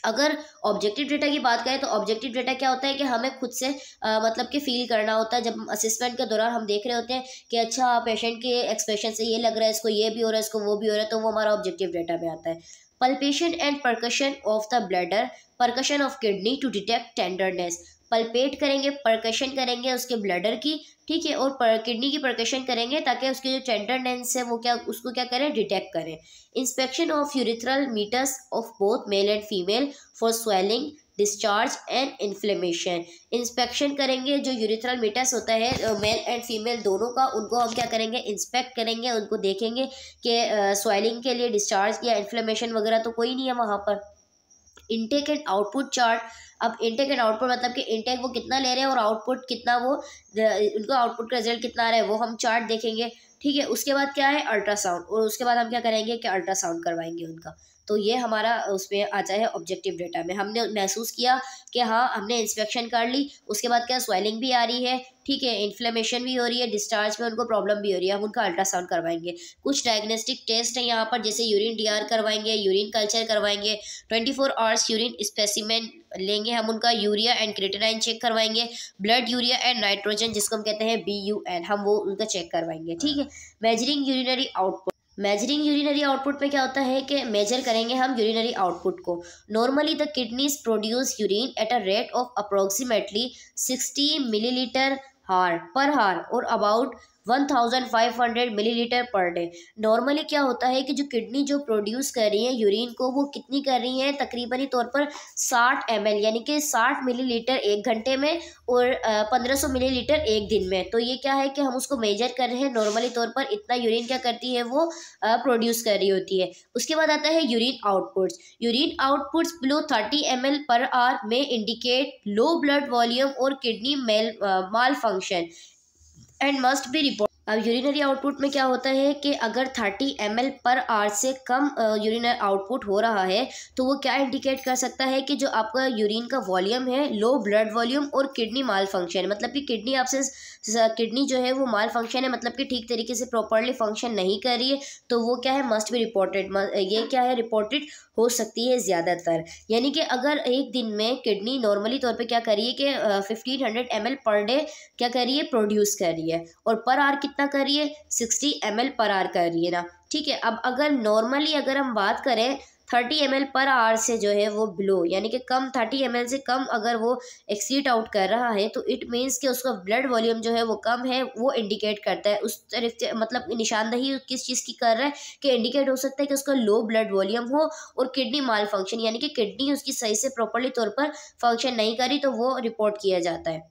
अगर ऑब्जेक्टिव डेटा की बात करें तो ऑब्जेक्टिव डेटा क्या होता है कि हमें खुद से मतलब कि फील करना होता है। जब असेसमेंट के दौरान हम देख रहे होते हैं कि अच्छा पेशेंट के एक्सप्रेशन से ये लग रहा है, इसको ये भी हो रहा है, इसको वो भी हो रहा है, तो वो हमारा ऑब्जेक्टिव डेटा में आता है। Palpation and percussion of the bladder, percussion of kidney to detect tenderness. Palpate करेंगे, परकशन करेंगे उसके ब्लैडर की, ठीक है, और किडनी की परकशन करेंगे ताकि उसके जो टेंडरनेस है वो क्या, उसको क्या करें, डिटेक्ट करें। Inspection of urethral meatus of both male and female for swelling, discharge and inflammation. Inspection करेंगे जो यूरिथ्रल मीटर्स होता है मेल एंड फीमेल दोनों का, उनको हम क्या करेंगे, इंस्पेक्ट करेंगे, उनको देखेंगे कि स्वेलिंग के लिए, डिस्चार्ज या इन्फ्लेमेशन वगैरह तो कोई नहीं है वहाँ पर। Intake and output chart. अब इनटेक एंड आउटपुट मतलब कि इनटेक वो कितना ले रहे हैं और आउटपुट कितना, वो उनको आउटपुट का रिजल्ट कितना आ रहा है वो हम चार्ट देखेंगे। ठीक है, उसके बाद क्या है अल्ट्रासाउंड, और उसके बाद हम क्या करेंगे कि अल्ट्रासाउंड करवाएंगे उनका। तो ये हमारा उसमें आता है ऑब्जेक्टिव डेटा में। हमने महसूस किया कि हाँ हमने इंस्पेक्शन कर ली, उसके बाद क्या स्वेलिंग भी आ रही है, ठीक है, इन्फ्लेमेशन भी हो रही है, डिस्चार्ज में उनको प्रॉब्लम भी हो रही है, हम उनका अल्ट्रासाउंड करवाएंगे। कुछ डायग्नोस्टिक टेस्ट है यहाँ पर, जैसे यूरिन डीआर करवाएंगे, यूरिन कल्चर करवाएंगे, 24 आवर्स यूरिन स्पेसिमेन लेंगे हम उनका, यूरिया एंड क्रिएटिनिन चेक करवाएंगे, ब्लड यूरिया एंड नाइट्रोजन जिसको हम कहते हैं BUN, हम वो उनका चेक करवाएंगे। ठीक है, measuring urinary output. Measuring urinary output में क्या होता है कि मेजर करेंगे हम यूरिनरी आउटपुट को। Normally the kidneys produce urine at a rate of approximately 60 millilitre पर हार और about 1500 millilitre per day. Normally क्या होता है कि जो किडनी जो प्रोड्यूस कर रही है यूरिन को, वो कितनी कर रही है, तकरीबनी तौर पर 60 ml यानी कि 60 मिलीलीटर एक घंटे में और 1500 मिलीलीटर एक दिन में। तो ये क्या है कि हम उसको मेजर कर रहे हैं, नॉर्मली तौर पर इतना यूरिन क्या करती है वो प्रोड्यूस कर रही होती है। उसके बाद आता है urine outputs. Urine outputs below 30 ml per hour में इंडिकेट लो ब्लड वॉल्यूम और kidney mall function and must be report. अब यूरिनरी आउटपुट में क्या होता है कि अगर 30 ml पर आवर से कम यूरिनरी आउटपुट हो रहा है तो वो क्या इंडिकेट कर सकता है कि जो आपका यूरिन का वॉल्यूम है, लो ब्लड वॉल्यूम और किडनी माल फंक्शन है, मतलब कि किडनी आपसे किडनी जो है वो माल फंक्शन है, मतलब कि ठीक तरीके से प्रॉपरली फंक्शन नहीं कर रही है, तो वो क्या है मस्ट बी रिपोर्टेड। ये क्या है रिपोर्टेड हो सकती है ज़्यादातर। यानी कि अगर एक दिन में किडनी नॉर्मली तौर पे क्या करिए कि 1500 ml पर डे क्या करिए प्रोड्यूस कर रही है, और पर आवर कितना कर रही है 60 ml पर आवर कर रही है ना। ठीक है, अब अगर नॉर्मली अगर हम बात करें 30 ml पर आवर से जो है वो बिलो यानी कि कम, 30 ml से कम अगर वो एक्सीड आउट कर रहा है तो इट मीन्स कि उसका ब्लड वॉल्यूम जो है वो कम है, वो इंडिकेट करता है उस तरफ से, मतलब निशानदही किस चीज़ की कर रहा है कि इंडिकेट हो सकता है कि उसका लो ब्लड वॉल्यूम हो और किडनी माल फंक्शन यानी कि किडनी उसकी सही से प्रॉपरली तौर पर फंक्शन नहीं करी, तो वो रिपोर्ट किया जाता है।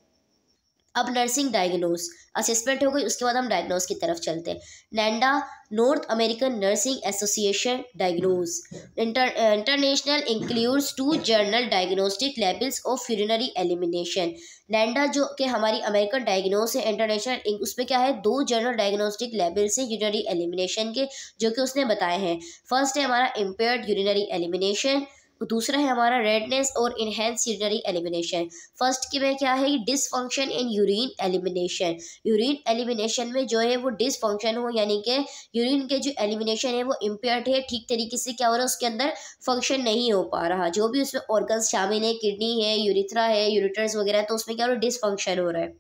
अब नर्सिंग डायग्नोस असेसमेंट हो गई, उसके बाद हम डायग्नोस की तरफ चलते हैं। NANDA North American Nursing Association diagnosis international includes 2 general diagnostic labels of urinary elimination. NANDA जो कि हमारी अमेरिकन डायग्नोस है इंटरनेशनल, उसमें क्या है 2 जर्नल डायग्नोस्टिक लेवल्स हैं यूरिनरी एलिमिनेशन के, जो कि उसने बताए हैं। फर्स्ट है हमारा इम्पेयर्ड यूरिनरी एलिमिनेशन, दूसरा है हमारा रेडनेस और इनहेंस यूरिनरी एलिमिनेशन। फर्स्ट की में क्या है dysfunction in urine elimination. Urine elimination में जो है वो डिसफंक्शन हो, यानी कि यूरिन के जो एलिमिनेशन है वो इम्पेयर्ड है, ठीक तरीके से क्या हो रहा है उसके अंदर फंक्शन नहीं हो पा रहा, जो भी उसमें ऑर्गन्स शामिल है, किडनी है, यूरिथ्रा है, यूरिटर्स वगैरह, तो उसमें क्या हो रहा है डिसफंक्शन हो रहा है।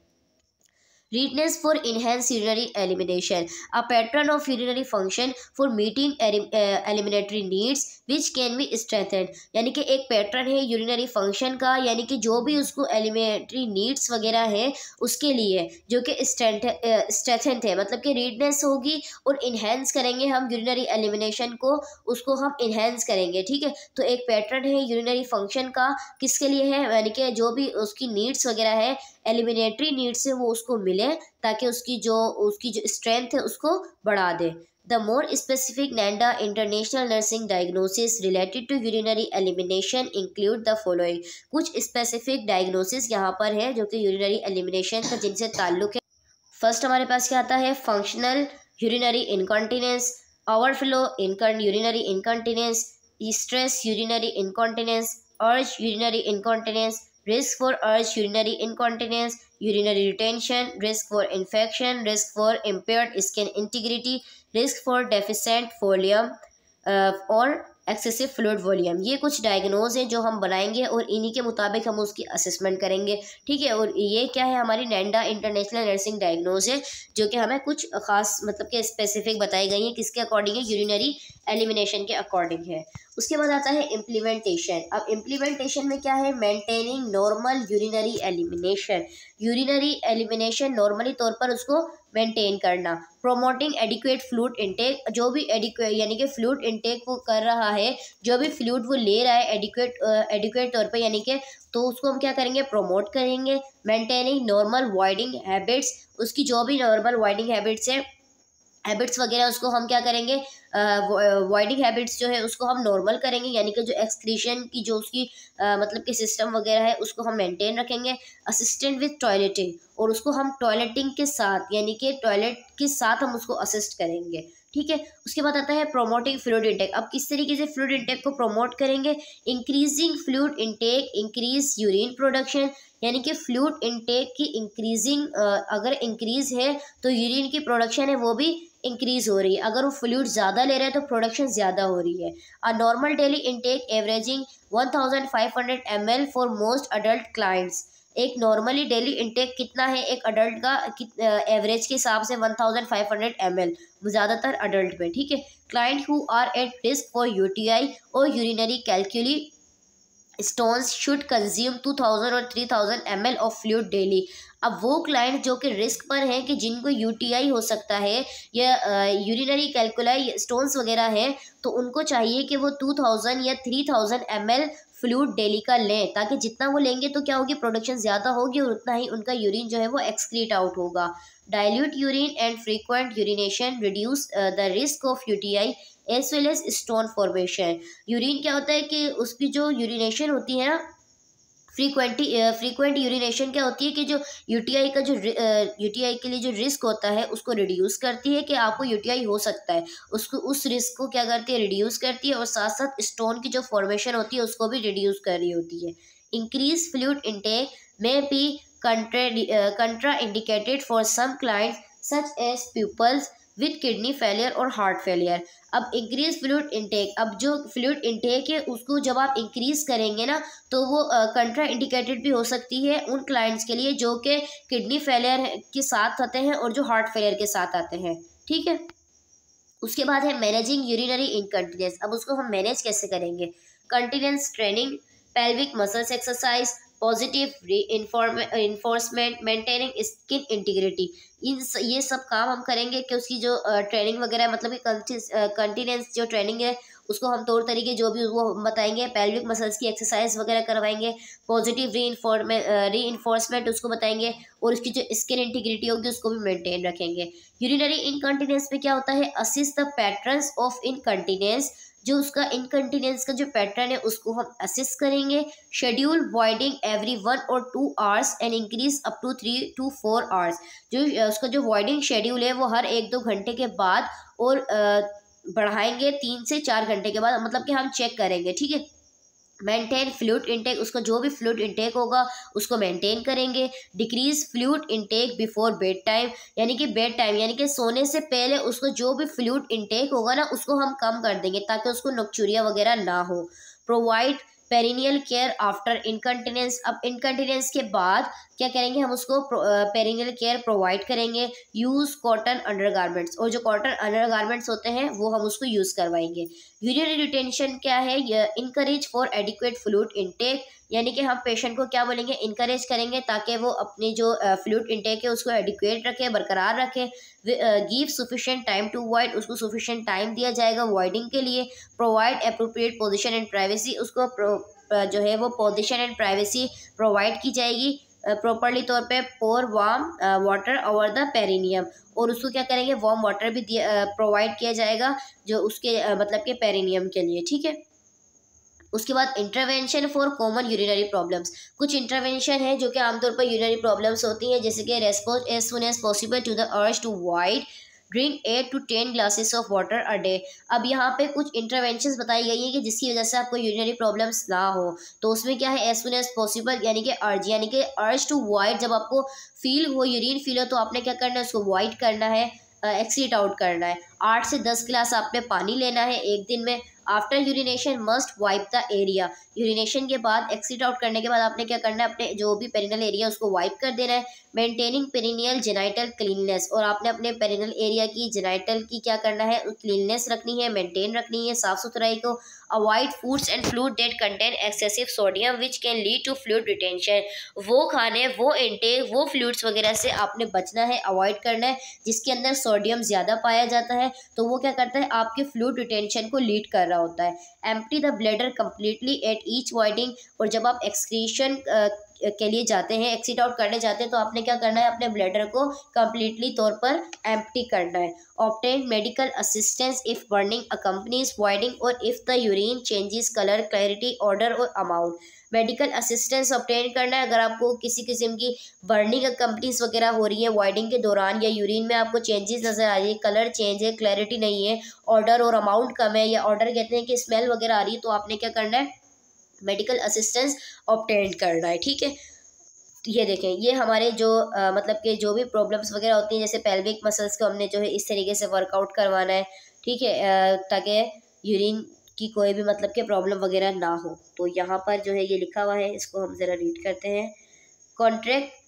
Readiness for enhanced urinary elimination, a pattern of urinary function for meeting eliminatory needs which can be strengthened। यानी कि एक पैटर्न है यूरिनरी फंक्शन का, यानी कि जो भी उसको एलिमिनेटरी नीड्स वगैरह है उसके लिए जो कि स्ट्रेंथेंड है, मतलब कि रीडनेस होगी और इन्हेंस करेंगे हम यूरिनरी एलिमिनेशन को, उसको हम इन्हेंस करेंगे। ठीक है, तो एक पैटर्न है यूरिनरी फंक्शन का, किसके लिए है, यानी कि जो भी उसकी नीड्स वगैरह है, एलिमिनेटरी नीड्स है, वो उसको मिले ताकि उसकी जो स्ट्रेंथ है उसको बढ़ा दे। The more specific NANDA international nursing diagnosis related to urinary elimination include the following. कुछ स्पेसिफिक डायग्नोसिस यहाँ पर है जो कि यूरिनरी एलिमिनेशन का जिनसे ताल्लुक है। फर्स्ट हमारे पास क्या आता है functional urinary incontinence, overflow urinary incontinence, stress urinary incontinence, urge urinary incontinence, risk for urge urinary incontinence, urinary retention, risk for infection, risk for impaired skin integrity, risk for deficient volume और excessive fluid volume. ये कुछ diagnose हैं जो हम बनाएंगे और इन्हीं के मुताबिक हम उसकी असेसमेंट करेंगे। ठीक है, और ये क्या है हमारी नैंडा इंटरनेशनल नर्सिंग डायग्नोज है जो कि हमें कुछ खास मतलब के स्पेसिफिक बताई गई हैं, किसके अकॉर्डिंग है यूरिनरी एलिमिनेशन के अकॉर्डिंग है। उसके बाद आता है इम्प्लीमेंटेशन। अब इम्प्लीमेंटेशन में क्या है maintaining normal urinary elimination. Urinary elimination normally तौर पर उसको मेंटेन करना। प्रोमोटिंग एडिक्वेट फ्लूइड इनटेक, जो भी यानी कि फ्लूइड इनटेक वो कर रहा है, जो भी फ्लूइड वो ले रहा है एडिक्वेट तौर पे यानी कि, तो उसको हम क्या करेंगे प्रमोट करेंगे। मेंटेनिंग नॉर्मल वाइडिंग हैबिट्स, उसकी जो भी नॉर्मल वाइडिंग हैबिट्स है हैबिट्स वगैरह उसको हम क्या करेंगे, वॉइडिंग हैबिट्स जो है उसको हम नॉर्मल करेंगे, यानी कि जो एक्सक्रीशन की जो उसकी मतलब कि सिस्टम वगैरह है उसको हम मेंटेन रखेंगे। असिस्टेंट विथ टॉयलेटिंग, और उसको हम टॉयलेटिंग के साथ यानी कि टॉयलेट के साथ हम उसको असिस्ट करेंगे, ठीक है। उसके बाद आता है प्रोमोटिंग फ्लूइड इंटेक। अब किस तरीके से फ्लूइड इंटेक को प्रमोट करेंगे, increasing fluid intake increase urine production, यानी कि फ्लूइड इंटेक की इंक्रीजिंग, अगर इंक्रीज है तो यूरिन की प्रोडक्शन है वो भी इंक्रीज हो रही है। अगर वो फ्लूइड ज़्यादा ले रहे हैं तो प्रोडक्शन ज़्यादा हो रही है। A normal daily intake averaging 1500 ml for most adult clients. एक नॉर्मली डेली इंटेक कितना है एक अडल्ट का, एवरेज के हिसाब से 1500 ml, ज़्यादातर अडल्ट में, ठीक है। Client who are at risk for UTI or urinary calculi stones should consume 2000 or 3000 ml of fluid daily. अब वो क्लाइंट जो कि रिस्क पर हैं कि जिनको यूटीआई हो सकता है या यूरिनरी कैलकुलाई स्टोन्स वगैरह हैं, तो उनको चाहिए कि वो 2000 या 3000 ml फ्लूइड डेली का लें, ताकि जितना वो लेंगे तो क्या होगी, प्रोडक्शन ज़्यादा होगी और उतना ही उनका यूरिन जो है वो एक्सक्रीट आउट होगा। Dilute urine and frequent urination reduce the risk of UTI as well as stone formation. Urine क्या होता है कि उसकी जो यूरिनेशन होती है ना, फ्रीक्वेंट यूरिनेशन क्या होती है कि जो यूटीआई का जो यूटीआई के लिए जो रिस्क होता है उसको रिड्यूस करती है कि आपको यूटीआई हो सकता है, उसको उस रिस्क को क्या करती है, रिड्यूस करती है, और साथ साथ स्टोन की जो फॉर्मेशन होती है उसको भी रिड्यूस कर रही होती है। Increase fluid intake may be contraindicated for some clients such as peoples with kidney failure or heart failure. अब इंक्रीज फ्लूइड इंटेक, अब जो फ्लूइड इंटेक है उसको जब आप इंक्रीज करेंगे ना तो वो कंट्रा इंडिकेटेड भी हो सकती है उन क्लाइंट्स के लिए जो कि किडनी फेलियर के साथ आते हैं और जो हार्ट फेलियर के साथ आते हैं, ठीक है। उसके बाद है मैनेजिंग यूरिनरी इनकंटिनेंस। अब उसको हम मैनेज कैसे करेंगे, continence training, pelvic muscles exercise, positive reinforcement, maintaining skin integrity. ये सब काम हम करेंगे कि उसकी जो ट्रेनिंग वगैरह मतलब कि कंटिनेंस जो ट्रेनिंग है उसको हम तौर तरीके जो भी वो बताएंगे, पेल्विक मसल्स की एक्सरसाइज वगैरह करवाएंगे, पॉजिटिव री उसको बताएंगे, और उसकी जो स्किन इंटीग्रिटी होगी उसको भी मेंटेन रखेंगे। यूरिनरी इनकंटिनेंस में क्या होता है, assist the patterns of incontinence, जो उसका इनकंटिनेंस का जो पैटर्न है उसको हम असिस्ट करेंगे। Schedule voiding every 1 or 2 hours and increase up to 3 to 4 hours. जो उसका जो वॉइडिंग शेड्यूल है वो हर 1-2 घंटे के बाद और बढ़ाएंगे 3 से 4 घंटे के बाद, मतलब कि हम चेक करेंगे, ठीक है। मेंटेन फ्लूइड इंटेक, उसका जो भी फ्लूइड इंटेक होगा उसको मेंटेन करेंगे। Decrease fluid intake before bed time, यानी कि बेड टाइम यानी कि सोने से पहले उसको जो भी फ्लूइड इंटेक होगा ना उसको हम कम कर देंगे ताकि उसको नोक्चूरिया वगैरह ना हो। Provide perennial care after incontinence. अब इनकंटिनेंस के बाद क्या करेंगे, हम उसको पेरिनियल केयर प्रोवाइड करेंगे। यूज़ कॉटन अंडरगारमेंट्स, और जो कॉटन अंडरगारमेंट्स होते हैं वो हम उसको यूज़ करवाएंगे। यूरिनरी रिटेंशन क्या है, encourage for adequate fluid intake, यानी कि हम पेशेंट को क्या बोलेंगे, इनकरेज करेंगे ताकि वो अपनी जो फ्लूइड इंटेक है उसको एडिक्वेट रखे, बरकरार रखे। Give sufficient time to void, उसको सफिशिएंट टाइम दिया जाएगा वॉइडिंग के लिए। Provide appropriate position and privacy, उसको जो है वो पोजीशन एंड प्राइवेसी प्रोवाइड की जाएगी प्रॉपरली तौर पे। Pour warm water over the perineum, और उसको क्या करेंगे, वार्म वाटर भी प्रोवाइड किया जाएगा जो उसके मतलब के पेरिनियम के लिए, ठीक है। उसके बाद intervention for common urinary problems, कुछ इंटरवेंशन है जो कि आमतौर पर यूरिनरी प्रॉब्लम्स होती हैं, जैसे कि response as soon as possible to the urge to void, drink 8 to 10 glasses of water a day. अब यहाँ पे कुछ इंटरवेंशंस बताई गई है कि जिसकी वजह से आपको यूरिनरी प्रॉब्लम्स ना हो, तो उसमें क्या है, एज सुन एज पॉसिबल यानी कि अर्ज टू वाइड, जब आपको फील हो, यूरिन फील हो, तो आपने क्या करना है, उसको वाइड करना है, एक्सीट आउट करना है। 8 से 10 गिलास आपने पानी लेना है एक दिन में। After urination must wipe the area, urination के बाद एक्सिट आउट करने के बाद आपने क्या करना है, अपने जो भी पेरिनल एरिया उसको वाइप कर देना है। मेंटेनिंग पेरिनियल जेनाइटल क्लीननेस, और आपने अपने पेरिनल एरिया की जेनाइटल की क्या करना है, क्लीननेस रखनी है, मेंटेन रखनी है, साफ सुथराई को। Avoid foods and fluid that contain excessive sodium which can lead to fluid retention, वो खाने, वो इंटेक, वो फ्लूइड्स वगैरह से आपने बचना है, अवॉइड करना है जिसके अंदर सोडियम ज़्यादा पाया जाता है, तो वो क्या करता है, आपके फ्लूइड रिटेंशन को लीड कर रहा होता है। Empty the bladder completely at each voiding, और जब आप एक्सक्रीशन के लिए जाते हैं, एक्सिट आउट करने जाते हैं, तो आपने क्या करना है, अपने ब्लैडर को कम्प्लीटली तौर पर एम्प्टी करना है। Obtain medical assistance if burning accompanies voiding और if the urine changes colour, clarity, odour और अमाउंट। मेडिकल असिस्टेंस ऑब्टेन करना है अगर आपको किसी किस्म की बर्निंग कंपनीज वगैरह हो रही है वाइडिंग के दौरान, या यूरिन में आपको चेंजेस नज़र आ रही है, कलर चेंज है, क्लैरिटी नहीं है, ऑर्डर और अमाउंट कम है, या ऑर्डर कहते हैं कि स्मेल वगैरह आ रही है, तो आपने क्या करना है, मेडिकल असिस्टेंस ऑब्टेन करना है। ठीक है, ये देखें, ये हमारे जो मतलब कि जो भी प्रॉब्लम्स वगैरह होती हैं, जैसे पेल्विक मसल्स को हमने जो है इस तरीके से वर्कआउट करवाना है। ठीक है, ताकि यूरिन की कोई भी मतलब कि प्रॉब्लम वगैरह ना हो। तो यहाँ पर जो है ये लिखा हुआ है, इसको हम ज़रा रीड करते हैं। कॉन्ट्रैक्ट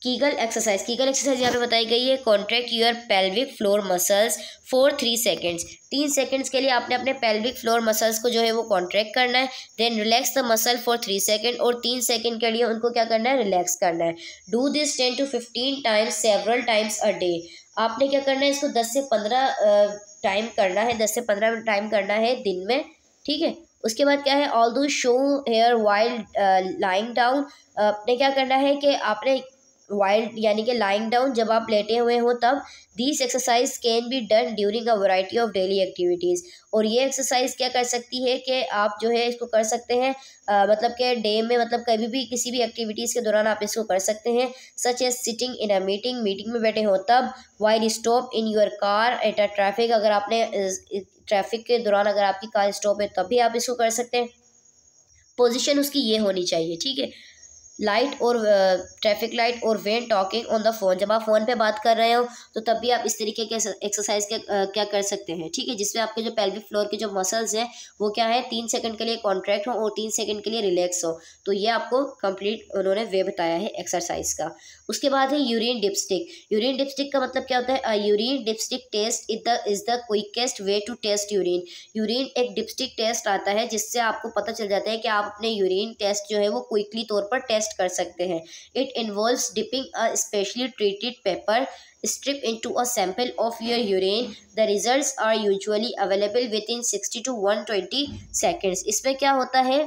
कीगल एक्सरसाइज यहाँ पे बताई गई है। Contract your pelvic floor muscles for 3 seconds. 3 seconds के लिए आपने अपने पेल्विक फ्लोर मसल्स को जो है वो कॉन्ट्रैक्ट करना है। Then relax the muscle for 3 second, और 3 सेकेंड के लिए उनको क्या करना है, रिलैक्स करना है। Do this 10 to 15 times several times a day. आपने क्या करना है, इसको 10 से 15 टाइम करना है, 10 से 15 टाइम करना है दिन में। ठीक है, उसके बाद क्या है, ऑल दो show hair wild lying down. आपने क्या करना है कि आपने वाइल्ड यानी कि लाइंग डाउन, जब आप लेटे हुए हो तब। This exercise can be done during a variety of daily activities. और ये एक्सरसाइज क्या कर सकती है कि आप जो है इसको कर सकते हैं मतलब कि डे में, मतलब कभी भी किसी भी एक्टिविटीज़ के दौरान आप इसको कर सकते हैं। Such as sitting in a meeting में बैठे हो तब, while stop in your car at a traffic, अगर आपने ट्रैफिक के दौरान अगर आपकी कार स्टॉप है तब भी आप इसको कर सकते हैं। पोजीशन उसकी ये होनी चाहिए। ठीक है, लाइट और ट्रैफिक लाइट और when talking on the phone, जब आप फ़ोन पे बात कर रहे हो तो तब भी आप इस तरीके के एक्सरसाइज के क्या कर सकते हैं। ठीक है, जिसमें आपके जो पेल्विक फ्लोर के जो मसल्स हैं वो क्या है, 3 सेकंड के लिए कॉन्ट्रैक्ट हो और 3 सेकंड के लिए रिलैक्स हो। तो ये आपको कंप्लीट उन्होंने वे बताया है एक्सरसाइज का। उसके बाद है यूरिन डिपस्टिक। यूरिन डिपस्टिक का मतलब क्या होता है, urine dipstick test is the quickest way to test urine. Urine एक डिपस्टिक टेस्ट आता है जिससे आपको पता चल जाता है कि आप अपने यूरिन टेस्ट जो है वो क्विकली तौर पर टेस्ट कर सकते हैं। It involves dipping a specially treated paper strip into a sample of your urine. The results are usually available within 60 to 120 seconds. इसमें क्या होता है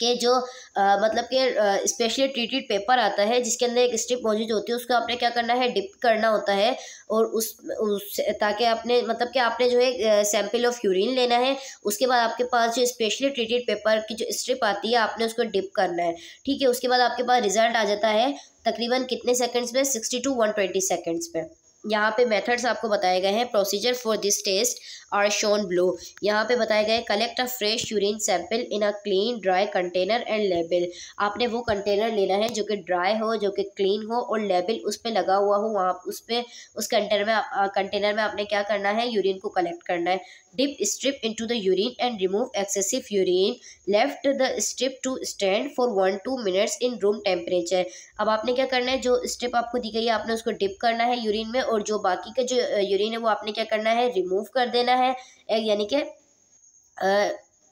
कि जो मतलब कि स्पेशली ट्रीटेड पेपर आता है जिसके अंदर एक स्ट्रिप मौजूद होती है, उसको आपने क्या करना है, डिप करना होता है, और उस ताकि आपने मतलब कि आपने जो है सैंपल ऑफ यूरिन लेना है। उसके बाद आपके पास जो स्पेशली ट्रीटेड पेपर की जो स्ट्रिप आती है आपने उसको डिप करना है। ठीक है, उसके बाद आपके पास रिजल्ट आ जाता है तकरीबन कितने सेकंड्स में, 60 to 120 सेकंड्स में। यहाँ पे मेथड्स आपको बताए गए हैं। Procedure for this test are shown below. यहाँ पे बताए गए, collect a fresh urine sample in a clean dry container and label. आपने वो कंटेनर लेना है जो कि ड्राई हो, जो कि क्लीन हो, और लेबल उस पर लगा हुआ हो। वहाँ उस पर उस कंटेनर में आपने क्या करना है, यूरिन को कलेक्ट करना है। Dip strip into the urine and remove excessive urine. Left the strip to stand for 1-2 minutes in room temperature. अब आपने क्या करना है, जो स्ट्रिप आपको दी गई है आपने उसको डिप करना है यूरिन में, और जो बाकी का जो यूरिन है वो आपने क्या करना है, रिमूव कर देना है, यानी कि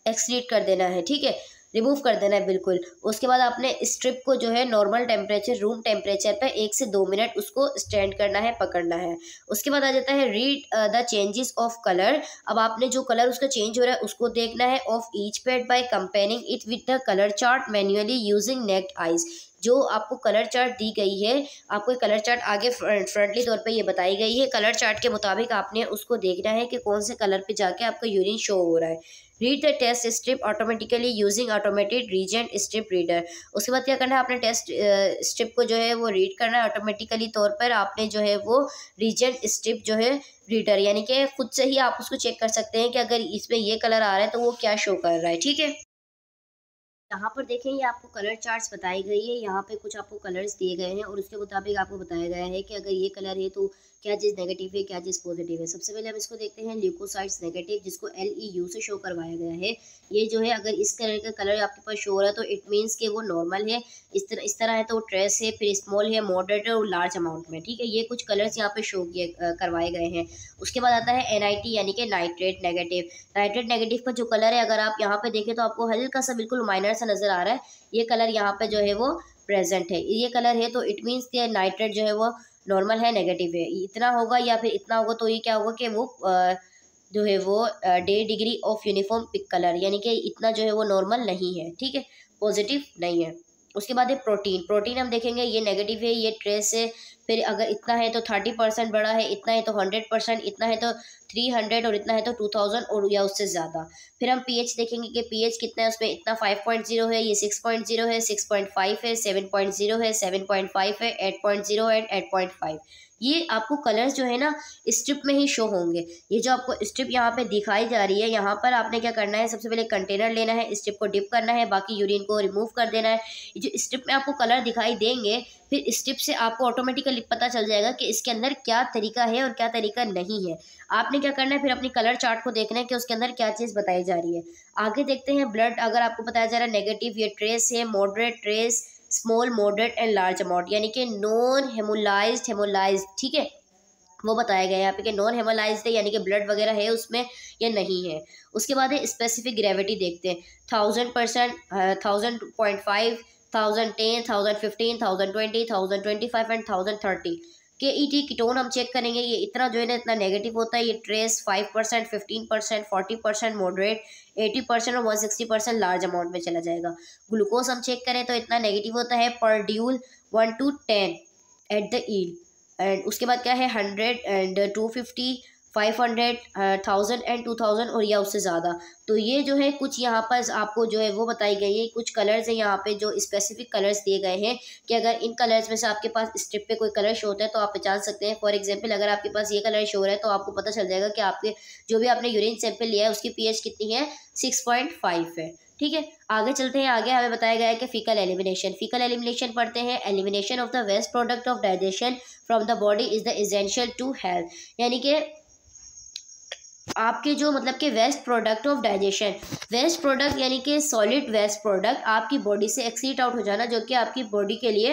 एक्सक्रीट कर देना है। ठीक है, रिमूव कर देना है बिल्कुल। उसके बाद आपने स्ट्रिप को जो है नॉर्मल टेम्परेचर, रूम टेम्परेचर पे 1 से 2 मिनट उसको स्टैंड करना है, पकड़ना है। उसके बाद आ जाता है read the changes of colour. अब आपने जो कलर उसका चेंज हो रहा है उसको देखना है, of each pad by comparing it with the colour chart manually using necked eyes. जो आपको कलर चार्ट दी गई है, आपको कलर चार्ट आगे फ्रंटली तौर पे ये बताई गई है, कलर चार्ट के मुताबिक आपने उसको देखना है कि कौन से कलर पे जाके आपका यूरिन शो हो रहा है। Read the test strip automatically using automated reagent strip reader. उसके बाद क्या करना है, आपने टेस्ट स्ट्रिप को जो है वो रीड करना है ऑटोमेटिकली तौर पर। आपने जो है वो रीजेंट स्ट्रिप जो है रीडर, यानी कि खुद से ही आप उसको चेक कर सकते हैं कि अगर इसमें ये कलर आ रहा है तो वो क्या शो कर रहा है। ठीक है, यहाँ पर देखें ये आपको कलर चार्ट्स बताई गई है। यहाँ पे कुछ आपको कलर्स दिए गए हैं और उसके मुताबिक आपको बताया गया है कि अगर ये कलर है तो क्या चीज़ नेगेटिव है, क्या चीज़ पॉजिटिव है। सबसे पहले हम इसको देखते हैं ल्यूकोसाइट्स नेगेटिव, जिसको LEU से शो करवाया गया है। ये जो है अगर इस कलर का कलर आपके पास शो हो रहा है तो इट मीन्स कि वो नॉर्मल है। इस तरह है तो ट्रेस है, फिर स्मॉल है, मॉडरेट है और लार्ज अमाउंट में। ठीक है, ये कुछ कलर्स यहाँ पे शो किए करवाए गए हैं। उसके बाद आता है NIT यानी कि नाइट्रेट नेगेटिव। नाइट्रेट नेगेटिव का जो कलर है अगर आप यहाँ पे देखें तो आपको हल्का सा बिल्कुल माइनर सा नज़र आ रहा है। ये कलर यहाँ पे जो है वो प्रेजेंट है, ये कलर है, तो इट मीन्स कि नाइट्रेट जो है वो नॉर्मल है, नेगेटिव है। इतना होगा या फिर इतना होगा तो ये क्या होगा कि वो जो है वो 1.5 degree of uniform pink colour, यानी कि इतना जो है वो नॉर्मल नहीं है। ठीक है, पॉजिटिव नहीं है। उसके बाद है प्रोटीन। प्रोटीन हम देखेंगे ये नेगेटिव है, ये ट्रेस है। फिर अगर इतना है तो 30% बड़ा है, इतना है तो 100%, इतना है तो 300 और इतना है तो 2000 और या उससे ज़्यादा। फिर हम पीएच देखेंगे कि पीएच कितना है, उसमें इतना 5.0 है, ये 6.0 है, 6.5 है, 7.0 है, 7.5 है, 8.0 एंड 8.5। ये आपको कलर्स जो है ना स्ट्रिप में ही शो होंगे। ये जो आपको स्ट्रिप यहाँ पे दिखाई जा रही है, यहाँ पर आपने क्या करना है, सबसे पहले कंटेनर लेना है, स्ट्रिप को डिप करना है, बाकी यूरिन को रिमूव कर देना है। ये जो स्ट्रिप में आपको कलर दिखाई देंगे, फिर स्ट्रिप से आपको ऑटोमेटिकली पता चल जाएगा कि इसके अंदर क्या तरीका है और क्या तरीका नहीं है। आपने क्या करना है, फिर अपनी कलर चार्ट को देखना है कि उसके अंदर क्या चीज़ बताई जा रही है। आगे देखते हैं ब्लड। अगर आपको बताया जा रहा है नेगेटिव, ये ट्रेस है, moderate trace, small, moderate and large amount, यानी कि नॉन हेमोलाइज्ड, हेमोलाइज्ड, ठीक है, वो बताया गया है यहाँ पे कि नॉन हेमोलाइज्ड है, यानी कि ब्लड वगैरह है उसमें या नहीं है। उसके बाद है स्पेसिफिक ग्रेविटी देखते हैं, 1000%, 1000.5, 1010, 1015, 1020, 1025 एंड 1030। KET कीटोन हम चेक करेंगे, ये इतना जो है ना इतना नेगेटिव होता है। ये ट्रेस 5%, 15%, 40%, मॉडरेट 80% और 160% लार्ज अमाउंट में चला जाएगा। ग्लूकोज हम चेक करें तो इतना नेगेटिव होता है पर dual 1 to 10 at the yield. And उसके बाद क्या है 100 एंड 250, 500, 1000 एंड 2000 और या उससे ज़्यादा। तो ये जो है कुछ यहाँ पर आपको जो है वो बताई गई है, कुछ कलर्स हैं यहाँ पे जो स्पेसिफिक कलर्स दिए गए हैं कि अगर इन कलर्स में से आपके पास स्ट्रिप पे कोई कलर शो होता है तो आप पहचान सकते हैं। फॉर एग्जांपल अगर आपके पास ये कलर शो हो रहा है तो आपको पता चल जाएगा कि आपके जो भी आपने यूरिन सैंपल लिया है उसकी पीएच कितनी है, 6.5 है। ठीक है, आगे चलते हैं। आगे हमें बताया गया है कि फीकल एलिमिनेशन। फीकल एलिमिनेशन पढ़ते हैं, elimination of the waste product of digestion from the body is the essential to health, यानी कि आपके जो मतलब कि waste product of digestion, waste product यानी कि सॉलिड वेस्ट प्रोडक्ट आपकी बॉडी से एक्सीट आउट हो जाना, जो कि आपकी बॉडी के लिए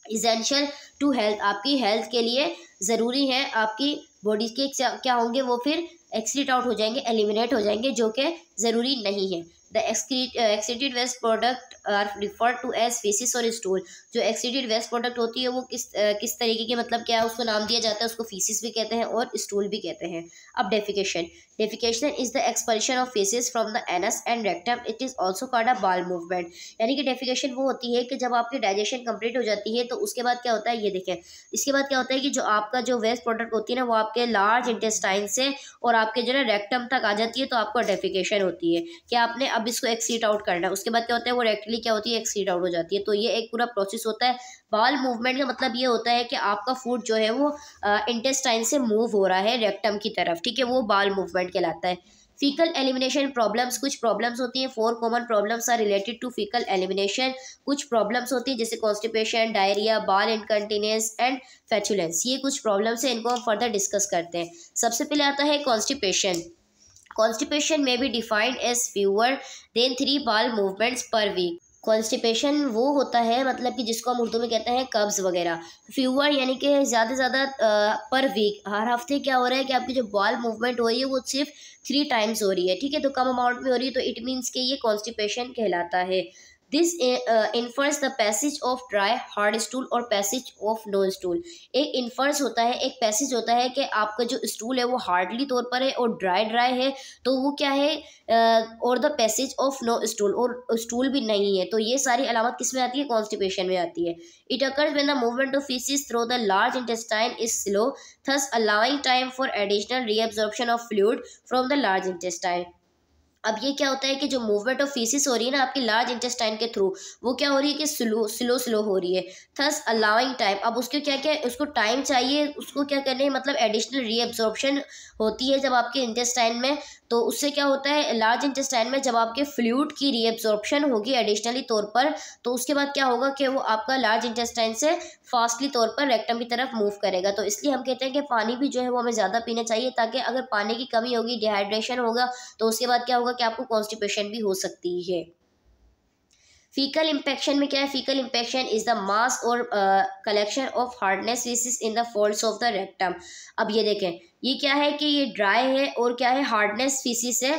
एसेंशियल टू हेल्थ, आपकी हेल्थ के लिए ज़रूरी है। आपकी बॉडी के क्या होंगे, वो फिर एक्सीट आउट हो जाएंगे, एलिमिनेट हो जाएंगे, जो कि ज़रूरी नहीं है। The excreted waste product are referred to as faeces और स्टूल। जो एक्सीटेड वेस्ट प्रोडक्ट होती है वो किस तरीके की, मतलब क्या है, उसको नाम दिया जाता है, उसको फीसिस भी कहते हैं और स्टूल भी कहते हैं। अब defecation. Defecation is the expulsion of faeces from the anus and rectum, it is also called a bowel movement. यानी कि डेफिकेशन वो होती है कि जब आपकी डाइजेशन कंप्लीट हो जाती है तो उसके बाद क्या होता है, ये देखें, इसके बाद क्या होता है कि जो आपका जो वेस्ट प्रोडक्ट होती है ना वो आपके लार्ज इंटेस्टाइन से और आपके जो है रेक्टम तक आ जाती है, तो आपको डेफिकेशन होती है कि आपने अब इसको एक्सीट आउट करना है। उसके बाद क्या होता है, वो रेक्टली क्या होती है, एक्सीट आउट हो जाती है। तो ये एक पूरा प्रोसेस होता है। बाउल मूवमेंट का मतलब ये होता है कि आपका फूड जो है वो इंटेस्टाइन से मूव हो रहा है रेक्टम की तरफ, ठीक है, वो बाउल मूवमेंट कहलाता है। फीकल एलिमिनेशन प्रॉब्लम्स, कुछ प्रॉब्लम्स होती हैं। 4 common problems are related to faecal elimination. कुछ प्रॉब्लम्स होती है जैसे constipation, diarrhoea, bowel incontinence and flatulence. ये कुछ प्रॉब्लम्स हैं, इनको हम फर्दर डिस्कस करते हैं। सबसे पहले आता है कॉन्स्टिपेशन। कॉन्स्टिपेशन में be defined as fewer than 3 bowel movements पर वीक। कॉन्स्टिपेशन वो होता है मतलब कि जिसको हम उर्दू में कहते हैं कब्ज़ वगैरह। फ्यूअर यानी कि ज़्यादा से ज़्यादा पर वीक, हर हफ्ते क्या हो रहा है कि आपकी जो बॉल मूवमेंट हो रही है वो सिर्फ 3 टाइम्स हो रही है, ठीक है, तो कम अमाउंट में हो रही है, तो इट मीन्स कि ये कॉन्स्टिपेशन कहलाता है। This infers the passage of dry hard stool और पैसेज ऑफ नो स्टूल। एक इन्फर्स होता है, एक पैसेज होता है कि आपका जो स्टूल है वो हार्डली तौर पर है और ड्राई है, तो वो क्या है, और the passage of no stool, और स्टूल भी नहीं है। तो ये सारी अलामत किस में आती है, कॉन्स्टिपेशन में आती है। It occurs when the movement of faeces through the large intestine is slow, thus allowing time for additional reabsorption of fluid from the large intestine. अब ये क्या होता है कि जो मूवमेंट ऑफ फीसिस हो रही है ना आपकी लार्ज इंटेस्टाइन के थ्रू, वो क्या हो रही है कि स्लो हो रही है, थस अलाउइंग टाइम। अब उसको क्या क्या उसको टाइम चाहिए, उसको क्या करने, मतलब एडिशनल रीअब्जॉर्प्शन होती है जब आपके इंटेस्टाइन में, तो उससे क्या होता है लार्ज इंटेस्टाइन में जब आपके फ्लूइड की रीअब्जॉर्प्शन होगी एडिशनली तौर पर, तो उसके बाद क्या होगा कि वो आपका लार्ज इंटेस्टाइन से फास्टली तौर पर रेक्टम की तरफ मूव करेगा। तो इसलिए हम कहते हैं कि पानी भी जो है वो हमें ज़्यादा पीना चाहिए, ताकि अगर पानी की कमी होगी, डिहाइड्रेशन होगा, तो उसके बाद क्या होगा कि आपको कॉन्स्टिपेशन भी हो सकती है। फीकल इम्पेक्शन में क्या है, faecal impaction is the mass or collection of hardness faeces in the folds of the rectum. अब ये देखें, ये क्या है कि ये ड्राई है और क्या है, हार्डनेस फीसिस है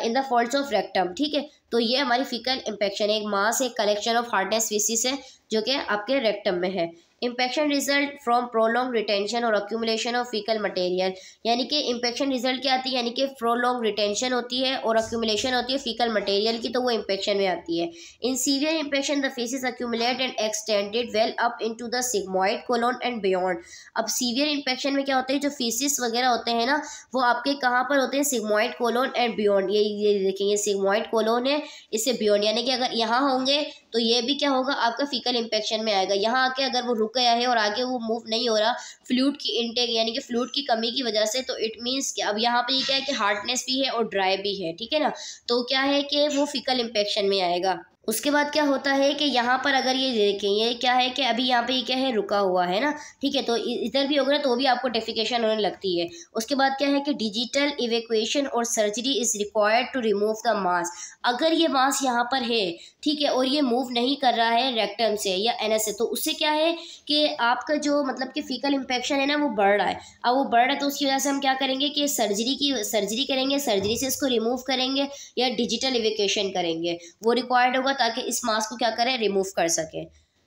इन द फोल्ड्स ऑफ रेक्टम, ठीक है। तो ये हमारी फीकल इम्पेक्शन है, एक मास, एक कलेक्शन ऑफ हार्डनेस फीसिस है जो कि आपके रेक्टम में है। इम्पेक्शन रिजल्ट फ्रॉम प्रोलॉन्ग रिटेंशन और अक्यूमुलेशन ऑफ फीकल मटेरियल, यानी कि इम्पेक्शन रिजल्ट क्या आती है, यानी कि प्रोलॉन्ग रिटेंशन होती है और अक्यूमुलेशन होती है फीकल मटेरियल की, तो वो इम्पेक्शन में आती है। In severe impaction the faeces accumulate and extended well up into the sigmoid colon and beyond. अब सीवियर इम्पेक्शन में क्या होता है, जो फेसिस वगैरह होते हैं ना, वो आपके कहाँ पर होते हैं, सिग्मॉइड कोलोन एंड बियॉन्ड। ये देखेंगे सिग्मॉइड कोलोन है, इससे बियॉन्ड, यानी कि अगर यहाँ होंगे तो ये भी क्या होगा, आपका फीकल इन्फेक्शन में आएगा। यहाँ आके अगर वो रुक गया है और आगे वो मूव नहीं हो रहा फ्लूइड की इनटेक यानी कि फ्लूइड की कमी की वजह से, तो इट मीन्स कि अब यहाँ पे ये क्या है कि हार्डनेस भी है और ड्राई भी है, ठीक है ना, तो क्या है कि वो फीकल इन्फेक्शन में आएगा। उसके बाद क्या होता है कि यहाँ पर अगर ये देखें, ये क्या है कि अभी यहाँ पे ये क्या है, रुका हुआ है ना, ठीक है, तो इधर भी होगा ना तो भी आपको डेफिकेशन होने लगती है। उसके बाद क्या है कि digital evacuation or surgery is required to remove the mass. अगर ये मास यहाँ पर है, ठीक है, और ये मूव नहीं कर रहा है रेक्टम से या एनएस से, तो उससे क्या है कि आपका जो मतलब कि फीकल इन्फेक्शन है ना वो बढ़ रहा है। अब वो बढ़ रहा है तो उसकी वजह से हम क्या करेंगे कि सर्जरी करेंगे, सर्जरी से इसको रिमूव करेंगे या डिजिटल इवैक्यूएशन करेंगे, वो रिक्वायर्ड होगा ताकि इस मास को क्या करें, रिमूव कर सके।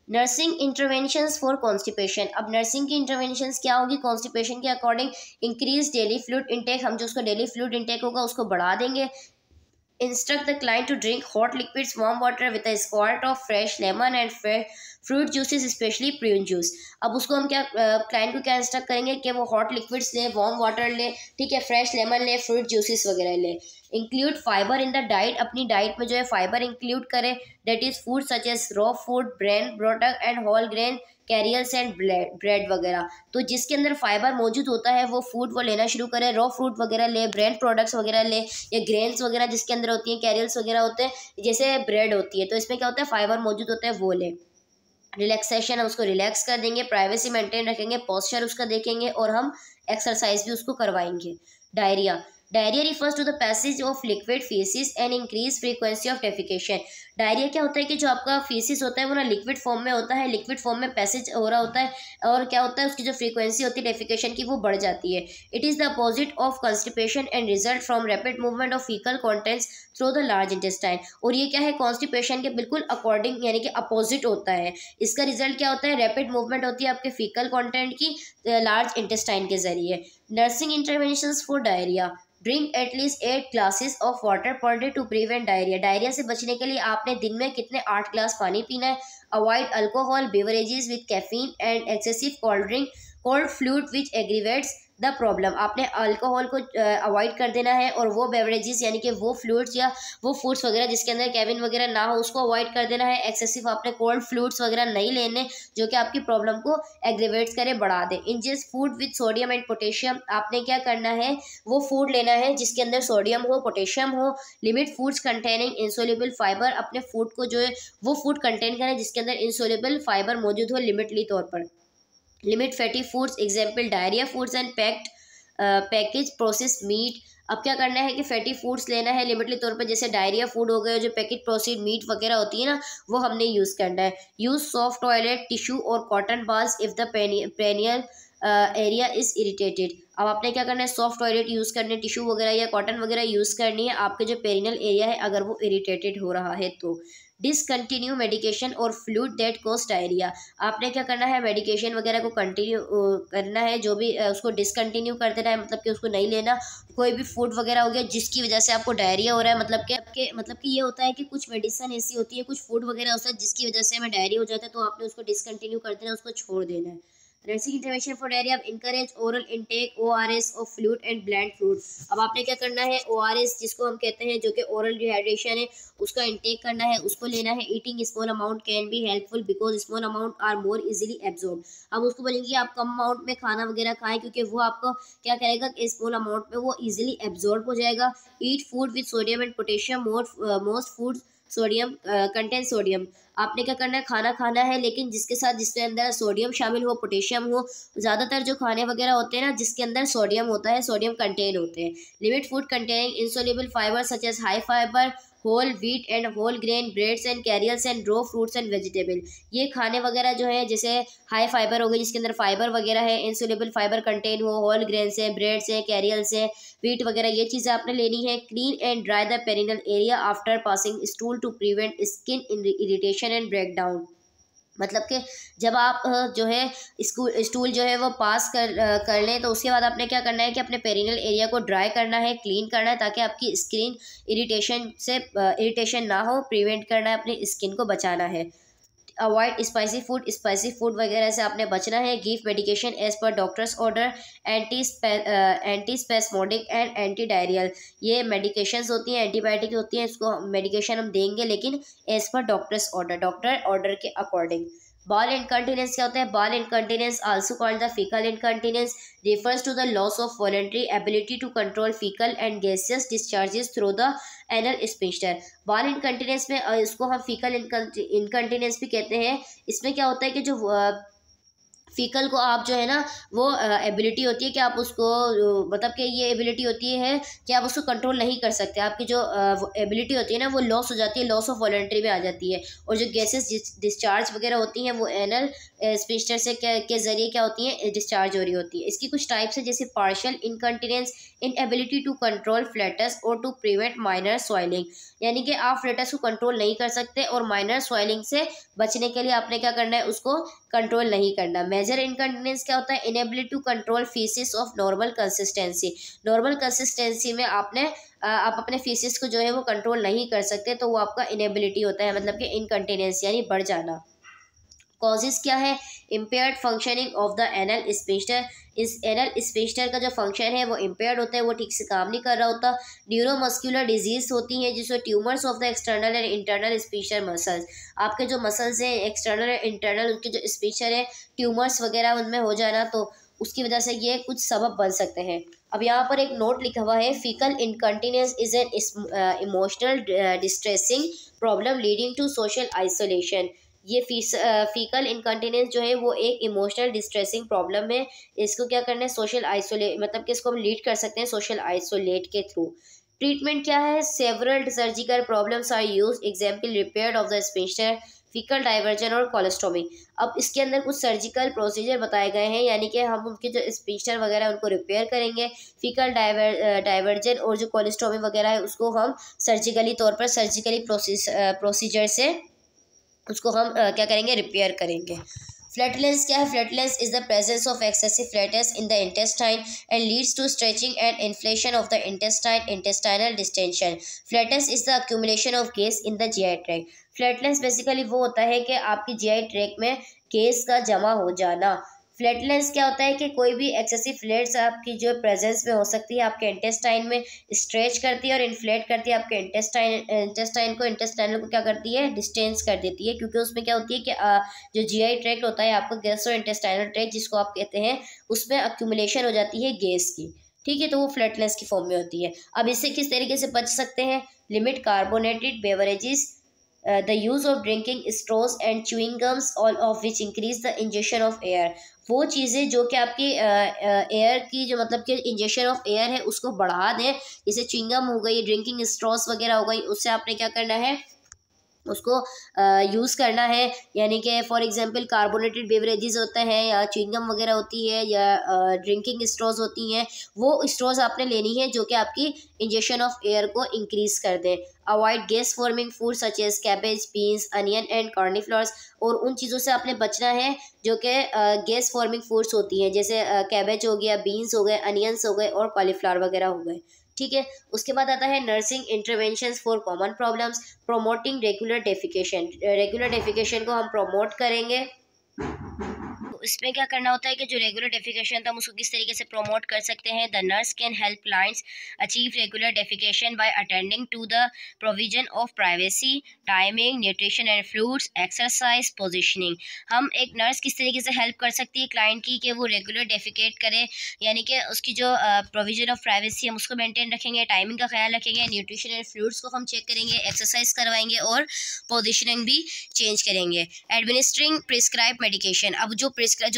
Nursing interventions for constipation. अब नर्सिंग की इंटरवेंशंस क्या होगी कॉन्स्टिपेशन के according, increase daily fluid intake, हम जो उसको डेली फ्लूइड इंटेक होगा उसको बढ़ा देंगे। Instruct the client to drink hot liquids, warm water with a squirt of fresh lemon and fruit juices, especially prune juice। अब उसको हम क्या क्लाइंट को क्या इंस्ट्रक्ट करेंगे कि वो हॉट लिक्विड्स ले, वार्म वाटर ले, ठीक है, फ्रेश लेमन ले, फ्रूट जूसेस वगैरह ले। Include fibre in the diet, अपनी डाइट में जो है फाइबर इंक्लूड करे, that is food such as raw food, bran product and whole grain cereals and bread वगैरह। तो जिसके अंदर फाइबर मौजूद होता है वो फूड वो लेना शुरू करे, रॉ फ्रूट वगैरह ले, ब्रेड प्रोडक्ट्स वगैरह ले, या ग्रेन्स वगैरह जिसके अंदर होती हैं, कैरियल्स वगैरह होते हैं, जैसे ब्रेड होती है तो इसमें क्या होता है फाइबर मौजूद होता है, वो ले। रिलैक्सेशन, हम उसको रिलैक्स कर देंगे, प्राइवेसी मेंटेन रखेंगे, पोस्चर उसका देखेंगे और हम एक्सरसाइज भी उसको करवाएंगे। Diarrhoea, diarrhoea refers to the passage of liquid faeces and increase frequency of defecation. Diarrhoea क्या होता है कि जो आपका फेसिस होता है वो ना लिक्विड फॉर्म में होता है, लिक्विड फॉर्म में पैसेज हो रहा होता है, और क्या होता है उसकी जो फ्रीक्वेंसी होती है डेफिकेशन की वो बढ़ जाती है। It is the opposite of constipation and result from rapid movement of faecal contents through the large intestine. और ये क्या है कॉन्स्टिपेशन के बिल्कुल अकॉर्डिंग यानी कि अपोजिट होता है। इसका रिजल्ट क्या होता है, रैपिड मूवमेंट होती है आपके फीकल कॉन्टेंट की लार्ज इंटेस्टाइन के जरिए। Nursing interventions for diarrhoea, drink at least 8 glasses of water per day to prevent diarrhoea. Diarrhoea से बचने के लिए आपने दिन में कितने 8 ग्लास पानी पीना है। Avoid alcohol beverages with caffeine and excessive cold drink, cold fluid which aggravates the problem. आपने अल्कोहल को अवॉइड कर देना है और वो बेवरेजेस यानी कि वो फ्लूइड्स या वो फूड्स वगैरह जिसके अंदर कैफीन वगैरह ना हो उसको अवॉइड कर देना है। एक्सेसिव आपने कोल्ड फ्लूइड्स वगैरह नहीं लेने जो कि आपकी प्रॉब्लम को एग्रीवेट्स करे, बढ़ा दे। Ingest food with sodium and potassium, आपने क्या करना है वो फूड लेना है जिसके अंदर सोडियम हो, पोटेशियम हो। Limit foods containing insoluble fibre, अपने फूड को जो है वो फूड कंटेन करें जिसके अंदर इंसोल्यूबल फाइबर मौजूद हो लिमिटली तौर पर। Limit fatty foods example diarrhoea foods and package processed meat. अब क्या करना है कि फैटी फूड्स लेना है लिमिटली तौर पर, जैसे डायरिया फूड हो गए, जो पैकेज प्रोसेस्ड मीट वगैरह होती है ना वो हमने यूज़ करना है। यूज़ सॉफ्ट टॉयलेट टिश्यू और cotton balls if the perineal area is irritated. अब आपने क्या करना है सॉफ्ट टॉयलेट यूज़ करने, टिश्यू वगैरह या कॉटन वगैरह यूज़ करनी है आपके जो पेरिनल एरिया है अगर वो इरिटेटेड हो रहा है तो। डिसकंटिन्यू मेडिकेशन और फ्लूइड दैट कॉज डायरिया, आपने क्या करना है मेडिकेशन वगैरह को कंटिन्यू करना है, जो भी उसको डिसकंटिन्यू कर देना है, मतलब कि उसको नहीं लेना। कोई भी फूड वगैरह हो गया जिसकी वजह से आपको डायरिया हो रहा है, मतलब कि ये होता है कि कुछ मेडिसिन ऐसी होती है, कुछ फूड वगैरह होता है जिसकी वजह से हमें डायरिया हो जाता है, तो आपने उसको डिसकंटिन्यू कर देना, उसको छोड़ देना है। Nursing intervention for diarrhoea, encourage oral intake ORS of fluid and bland fruit. अब आपने क्या करना है ORS जिसको हम कहते हैं जो कि ओरल डिहाइड्रेशन है उसका इनटेक करना है, उसको लेना है। Eating small amount can be helpful because small amount are more easily absorb. अब उसको बोलेंगे आप कम अमाउंट में खाना वगैरह खाएं क्योंकि वो आपको क्या करेगा कि स्मॉल अमाउंट में वो इजीली एब्जॉर्ब हो जाएगा। Eat food with sodium and potassium, most food sodium contain sodium. आपने क्या करना है खाना खाना है लेकिन जिसके अंदर सोडियम शामिल हो, पोटेशियम हो। ज़्यादातर जो खाने वगैरह होते हैं ना जिसके अंदर सोडियम होता है, सोडियम कंटेन होते हैं। Limit food containing insoluble fibre such as high fibre whole wheat and whole grain breads and cereals and raw fruits and vegetable. ये खाने वगैरह जो है जैसे हाई फाइबर हो गई जिसके अंदर फाइबर वगैरह है, इंसोल्यूबल फाइबर कंटेन हो, होल ग्रेन्स है, ब्रेड्स है, कैरियल्स है, व्हीट वगैरह, ये चीज़ें आपने लेनी है। Clean and dry the perineal area after passing stool to prevent skin irritation and break down. मतलब कि जब आप जो है स्टूल जो है वो पास कर लें, तो उसके बाद आपने क्या करना है कि अपने पेरिनियल एरिया को ड्राई करना है, क्लीन करना है, ताकि आपकी स्किन इरिटेशन ना हो, प्रिवेंट करना है, अपनी स्किन को बचाना है। अवॉइड स्पाइसी फूड वगैरह से आपने बचना है। Give medication as per doctor's order. Antispasmodic and antidiarrhoeal, ये मेडिकेशंस होती हैं, एंटीबायोटिक होती हैं, इसको मेडिकेशन हम देंगे लेकिन एज पर डॉक्टर्स ऑर्डर के अकॉर्डिंग। बॉल इनकंटिनेंस क्या होता है? Ball incontinence also called the faecal incontinence refers to the loss of voluntary ability to control fecal and gaseous discharges through the anal sphincter। बाल incontinence में इसको हम faecal incontinence भी कहते हैं। इसमें क्या होता है कि जो फीकल को आप जो है ना वो एबिलिटी होती है कि आप उसको मतलब कि ये एबिलिटी होती है कि आप उसको कंट्रोल नहीं कर सकते। आपकी जो एबिलिटी होती है ना वो लॉस हो जाती है, लॉस ऑफ वॉलंटरी में आ जाती है। और जो गैसेस डिस्चार्ज वगैरह होती हैं वो एनल स्फिंक्टर से के ज़रिए क्या होती हैं, डिस्चार्ज हो रही होती है। इसकी कुछ टाइप्स है, जैसे partial incontinence, inability to control flatus or to prevent minor soiling, यानी कि आप फ्लैटस को कंट्रोल नहीं कर सकते और माइनर सॉइलिंग से बचने के लिए आपने क्या करना है, उसको कंट्रोल नहीं करना। मेजर इनकंटिनेंस क्या होता है? Inability to control faeces of normal consistency. Normal consistency में आप अपने फीसिस को जो है वो कंट्रोल नहीं कर सकते, तो वो आपका इनएबिलिटी होता है, मतलब कि इनकंटिनेंस यानी बढ़ जाना। कॉजेज क्या है? Impaired functioning of the anal sphincter. इस एनल स्फिंक्टर का जो फंक्शन है वो इम्पेयर्ड होता है, वो ठीक से काम नहीं कर रहा होता। न्यूरोमस्कुलर डिजीज होती हैं जिसमें tumours of the external and internal sphincter muscles. आपके जो मसल्स हैं एक्सटर्नल और इंटरनल, उनके जो स्फिंक्टर है ट्यूमर्स वगैरह उनमें हो जाना, तो उसकी वजह से ये कुछ सबब बन सकते हैं। अब यहाँ पर एक नोट लिखा हुआ है, faecal incontinence is an emotional distressing problem leading to social isolation. ये फीकल इनकंटिनेंस जो है वो एक इमोशनल डिस्ट्रेसिंग प्रॉब्लम है। इसको क्या करना है, सोशल आइसोलेट, मतलब कि इसको हम लीड कर सकते हैं सोशल आइसोलेट के थ्रू। ट्रीटमेंट क्या है? Several surgical problems are use, example repair of the sphincter, faecal diversion और कोलोस्टोमी। अब इसके अंदर कुछ सर्जिकल प्रोसीजर बताए गए हैं, यानी कि हम उनके जो स्फिंक्टर वगैरह उनको रिपेयर करेंगे। फीकल डाइवर्जन और जो कोलोस्टोमी वगैरह है उसको हम सर्जिकली तौर पर सर्जिकली प्रोसीजर से उसको हम क्या करेंगे, रिपेयर करेंगे। फ्लैटुलेंस क्या है? Flatulence is the presence of excessive flatus in the intestine and leads to stretching and inflation of the intestine, intestinal distension. Flatus is the accumulation of gas in the GI tract. Flatulence basically वो होता है कि आपकी GI tract में gas का जमा हो जाना। फ्लैटुलेंस क्या होता है कि कोई भी एक्सेसिव फ्लैट्स आपकी जो प्रेजेंस में हो सकती है, आपके इंटेस्टाइन में स्ट्रेच करती है और इन्फ्लेट करती है आपके इंटेस्टाइन को क्या करती है, डिस्टेंस कर देती है, क्योंकि उसमें क्या होती है कि जो जीआई ट्रैक्ट होता है आपका गैस्ट्रो इंटेस्टाइनल ट्रैक्ट जिसको आप कहते हैं, उसमें अक्यूमुलेशन हो जाती है गैस की, ठीक है, तो वो फ्लैटुलेंस की फॉर्म में होती है। अब इससे किस तरीके से बच सकते हैं? Limit carbonated beverages, the use of drinking straws and chewing gums, all of which increase the ingestion of air। वो चीज़ें जो कि आपकी एयर की जो मतलब कि इंजेक्शन ऑफ एयर है उसको बढ़ा दें, जैसे च्युइंगम हो गई, ड्रिंकिंग स्ट्रॉस वगैरह हो गई, उससे आपने क्या करना है, उसको यूज़ करना है। यानी कि फॉर एग्जांपल कार्बोनेटेड बेवरेजेस होते हैं या च्युइंगम वगैरह होती है या ड्रिंकिंग स्ट्रॉज होती हैं, वो स्ट्रॉज आपने लेनी है जो कि आपकी इंजेक्शन ऑफ एयर को इंक्रीज कर दें। Avoid gas forming food such as cabbage, beans, onion and cornflowers. और उन चीज़ों से आपने बचना है जो कि गैस फॉर्मिंग फूड्स होती हैं, जैसे कैबेज हो गया, बीन्स हो गए, अनियंस हो गए और कॉलीफ्लावर वगैरह हो गए, ठीक है। उसके बाद आता है nursing interventions for common problems, promoting regular defecation. Regular defecation को हम प्रोमोट करेंगे। तो इसमें क्या करना होता है कि जो रेगुलर डेफिकेशन था हम उसको किस तरीके से प्रोमोट कर सकते हैं। The nurse can help clients achieve regular defecation by attending to the provision of privacy, timing, nutrition and fluids, exercise, positioning. हम एक नर्स किस तरीके से हेल्प कर सकती है क्लाइंट की कि वो रेगुलर डेफिकेट करे, यानी कि उसकी जो प्रोविजन ऑफ प्राइवेसी हम उसको मेंटेन रखेंगे, टाइमिंग का ख्याल रखेंगे, न्यूट्रिशन एंड फ्लूइड्स को हम चेक करेंगे, एक्सरसाइज करवाएंगे और पोजिशनिंग भी चेंज करेंगे। Administering prescribe medication. अब जो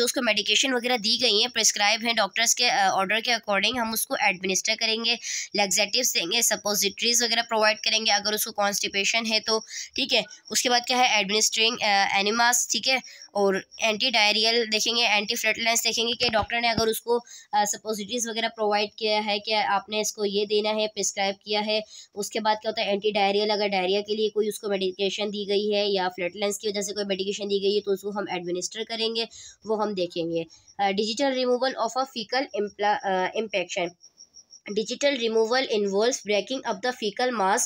उसको मेडिकेशन वगैरह दी गई हैं, प्रिस्क्राइब हैं डॉक्टर्स के ऑर्डर के अकॉर्डिंग, हम उसको एडमिनिस्टर करेंगे। लैक्सेटिव्स देंगे, सपोजिटरीज वगैरह प्रोवाइड करेंगे अगर उसको कॉन्स्टिपेशन है तो, ठीक है। उसके बाद क्या है, एडमिनिस्ट्रिंग एनिमास, ठीक है। और एंटी डायरियल देखेंगे, एंटी फ्लैटुलेंस देखेंगे कि डॉक्टर ने अगर उसको सपोजिटरीज वगैरह प्रोवाइड किया है कि आपने इसको ये देना है, प्रिस्क्राइब किया है। उसके बाद क्या होता है एंटी डायरियल, अगर डायरिया के लिए कोई उसको मेडिकेशन दी गई है या फ्लैटुलेंस की वजह से कोई मेडिकेशन दी गई है तो उसको हम एडमिनिस्टर करेंगे, वो हम देखेंगे। Digital removal of a faecal impaction. Digital removal involves breaking up the fecal mass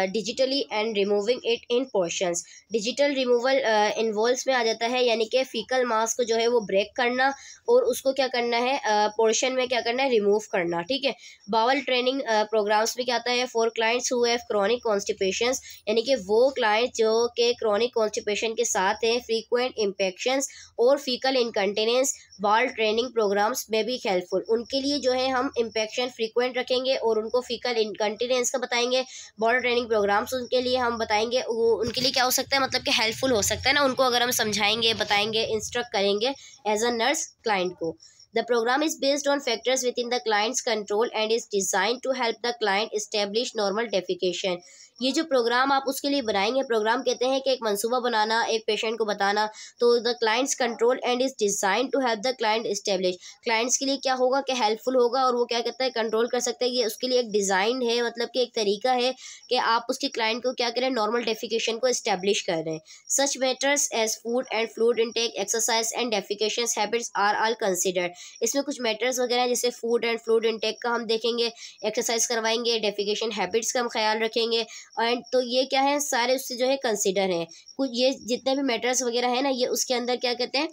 digitally and removing it in portions. Digital removal involves में आ जाता है यानी कि fecal mass को जो है वो break करना और उसको क्या करना है portion में क्या करना है remove करना, ठीक है। bowel training programs में क्या आता है for clients who have chronic constipations, यानी कि वो clients जो के chronic constipation के साथ हैं, frequent infections और fecal incontinence, bowel training programs में भी हेल्पफुल, उनके लिए जो है हम इम्पेक्शन फ्रीक्वेंट रखेंगे और उनको फीकल इनकंटिनेंस का बताएंगे। बॉडी ट्रेनिंग प्रोग्राम्स उनके लिए हम बताएंगे, वो उनके लिए क्या हो सकता है, मतलब कि हेल्पफुल हो सकता है ना, उनको अगर हम समझाएंगे, बताएंगे, इंस्ट्रक्ट करेंगे एज अ नर्स क्लाइंट को। The program is based on factors within the client's control and is designed to help the client establish normal defecation. ये जो प्रोग्राम आप उसके लिए बनाएंगे, प्रोग्राम कहते हैं कि एक मंसूबा बनाना, एक पेशेंट को बताना, तो the clients control and is design to help the client establish, clients के लिए क्या होगा कि हेल्पफुल होगा और वो क्या कहता है कंट्रोल कर सकता है। ये उसके लिए एक डिज़ाइन है, मतलब कि एक तरीका है कि आप उसके क्लाइंट को क्या करें, नॉर्मल डेफिकेशन को इस्टेब्लिश कर रहे हैं। Such matters as food and fluid intake, exercise and defecation habits are all considered. इसमें कुछ मैटर्स वगैरह जैसे फूड एंड फ्लूइड इनटेक का हम देखेंगे, एक्सरसाइज करवाएंगे, डेफिकेशन हैबिट्स का हम ख्याल रखेंगे, एंड तो ये क्या है सारे उससे जो है कंसिडर हैं। कुछ ये जितने भी मैटर्स वगैरह है ना, ये उसके अंदर क्या कहते हैं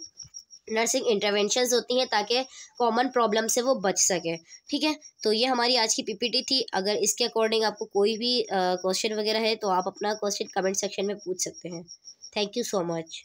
नर्सिंग इंटरवेंशंस होती हैं ताकि कॉमन प्रॉब्लम से वो बच सके, ठीक है। तो ये हमारी आज की पीपीटी थी। अगर इसके अकॉर्डिंग आपको कोई भी क्वेश्चन वगैरह है तो आप अपना क्वेश्चन कमेंट सेक्शन में पूछ सकते हैं। Thank you so much.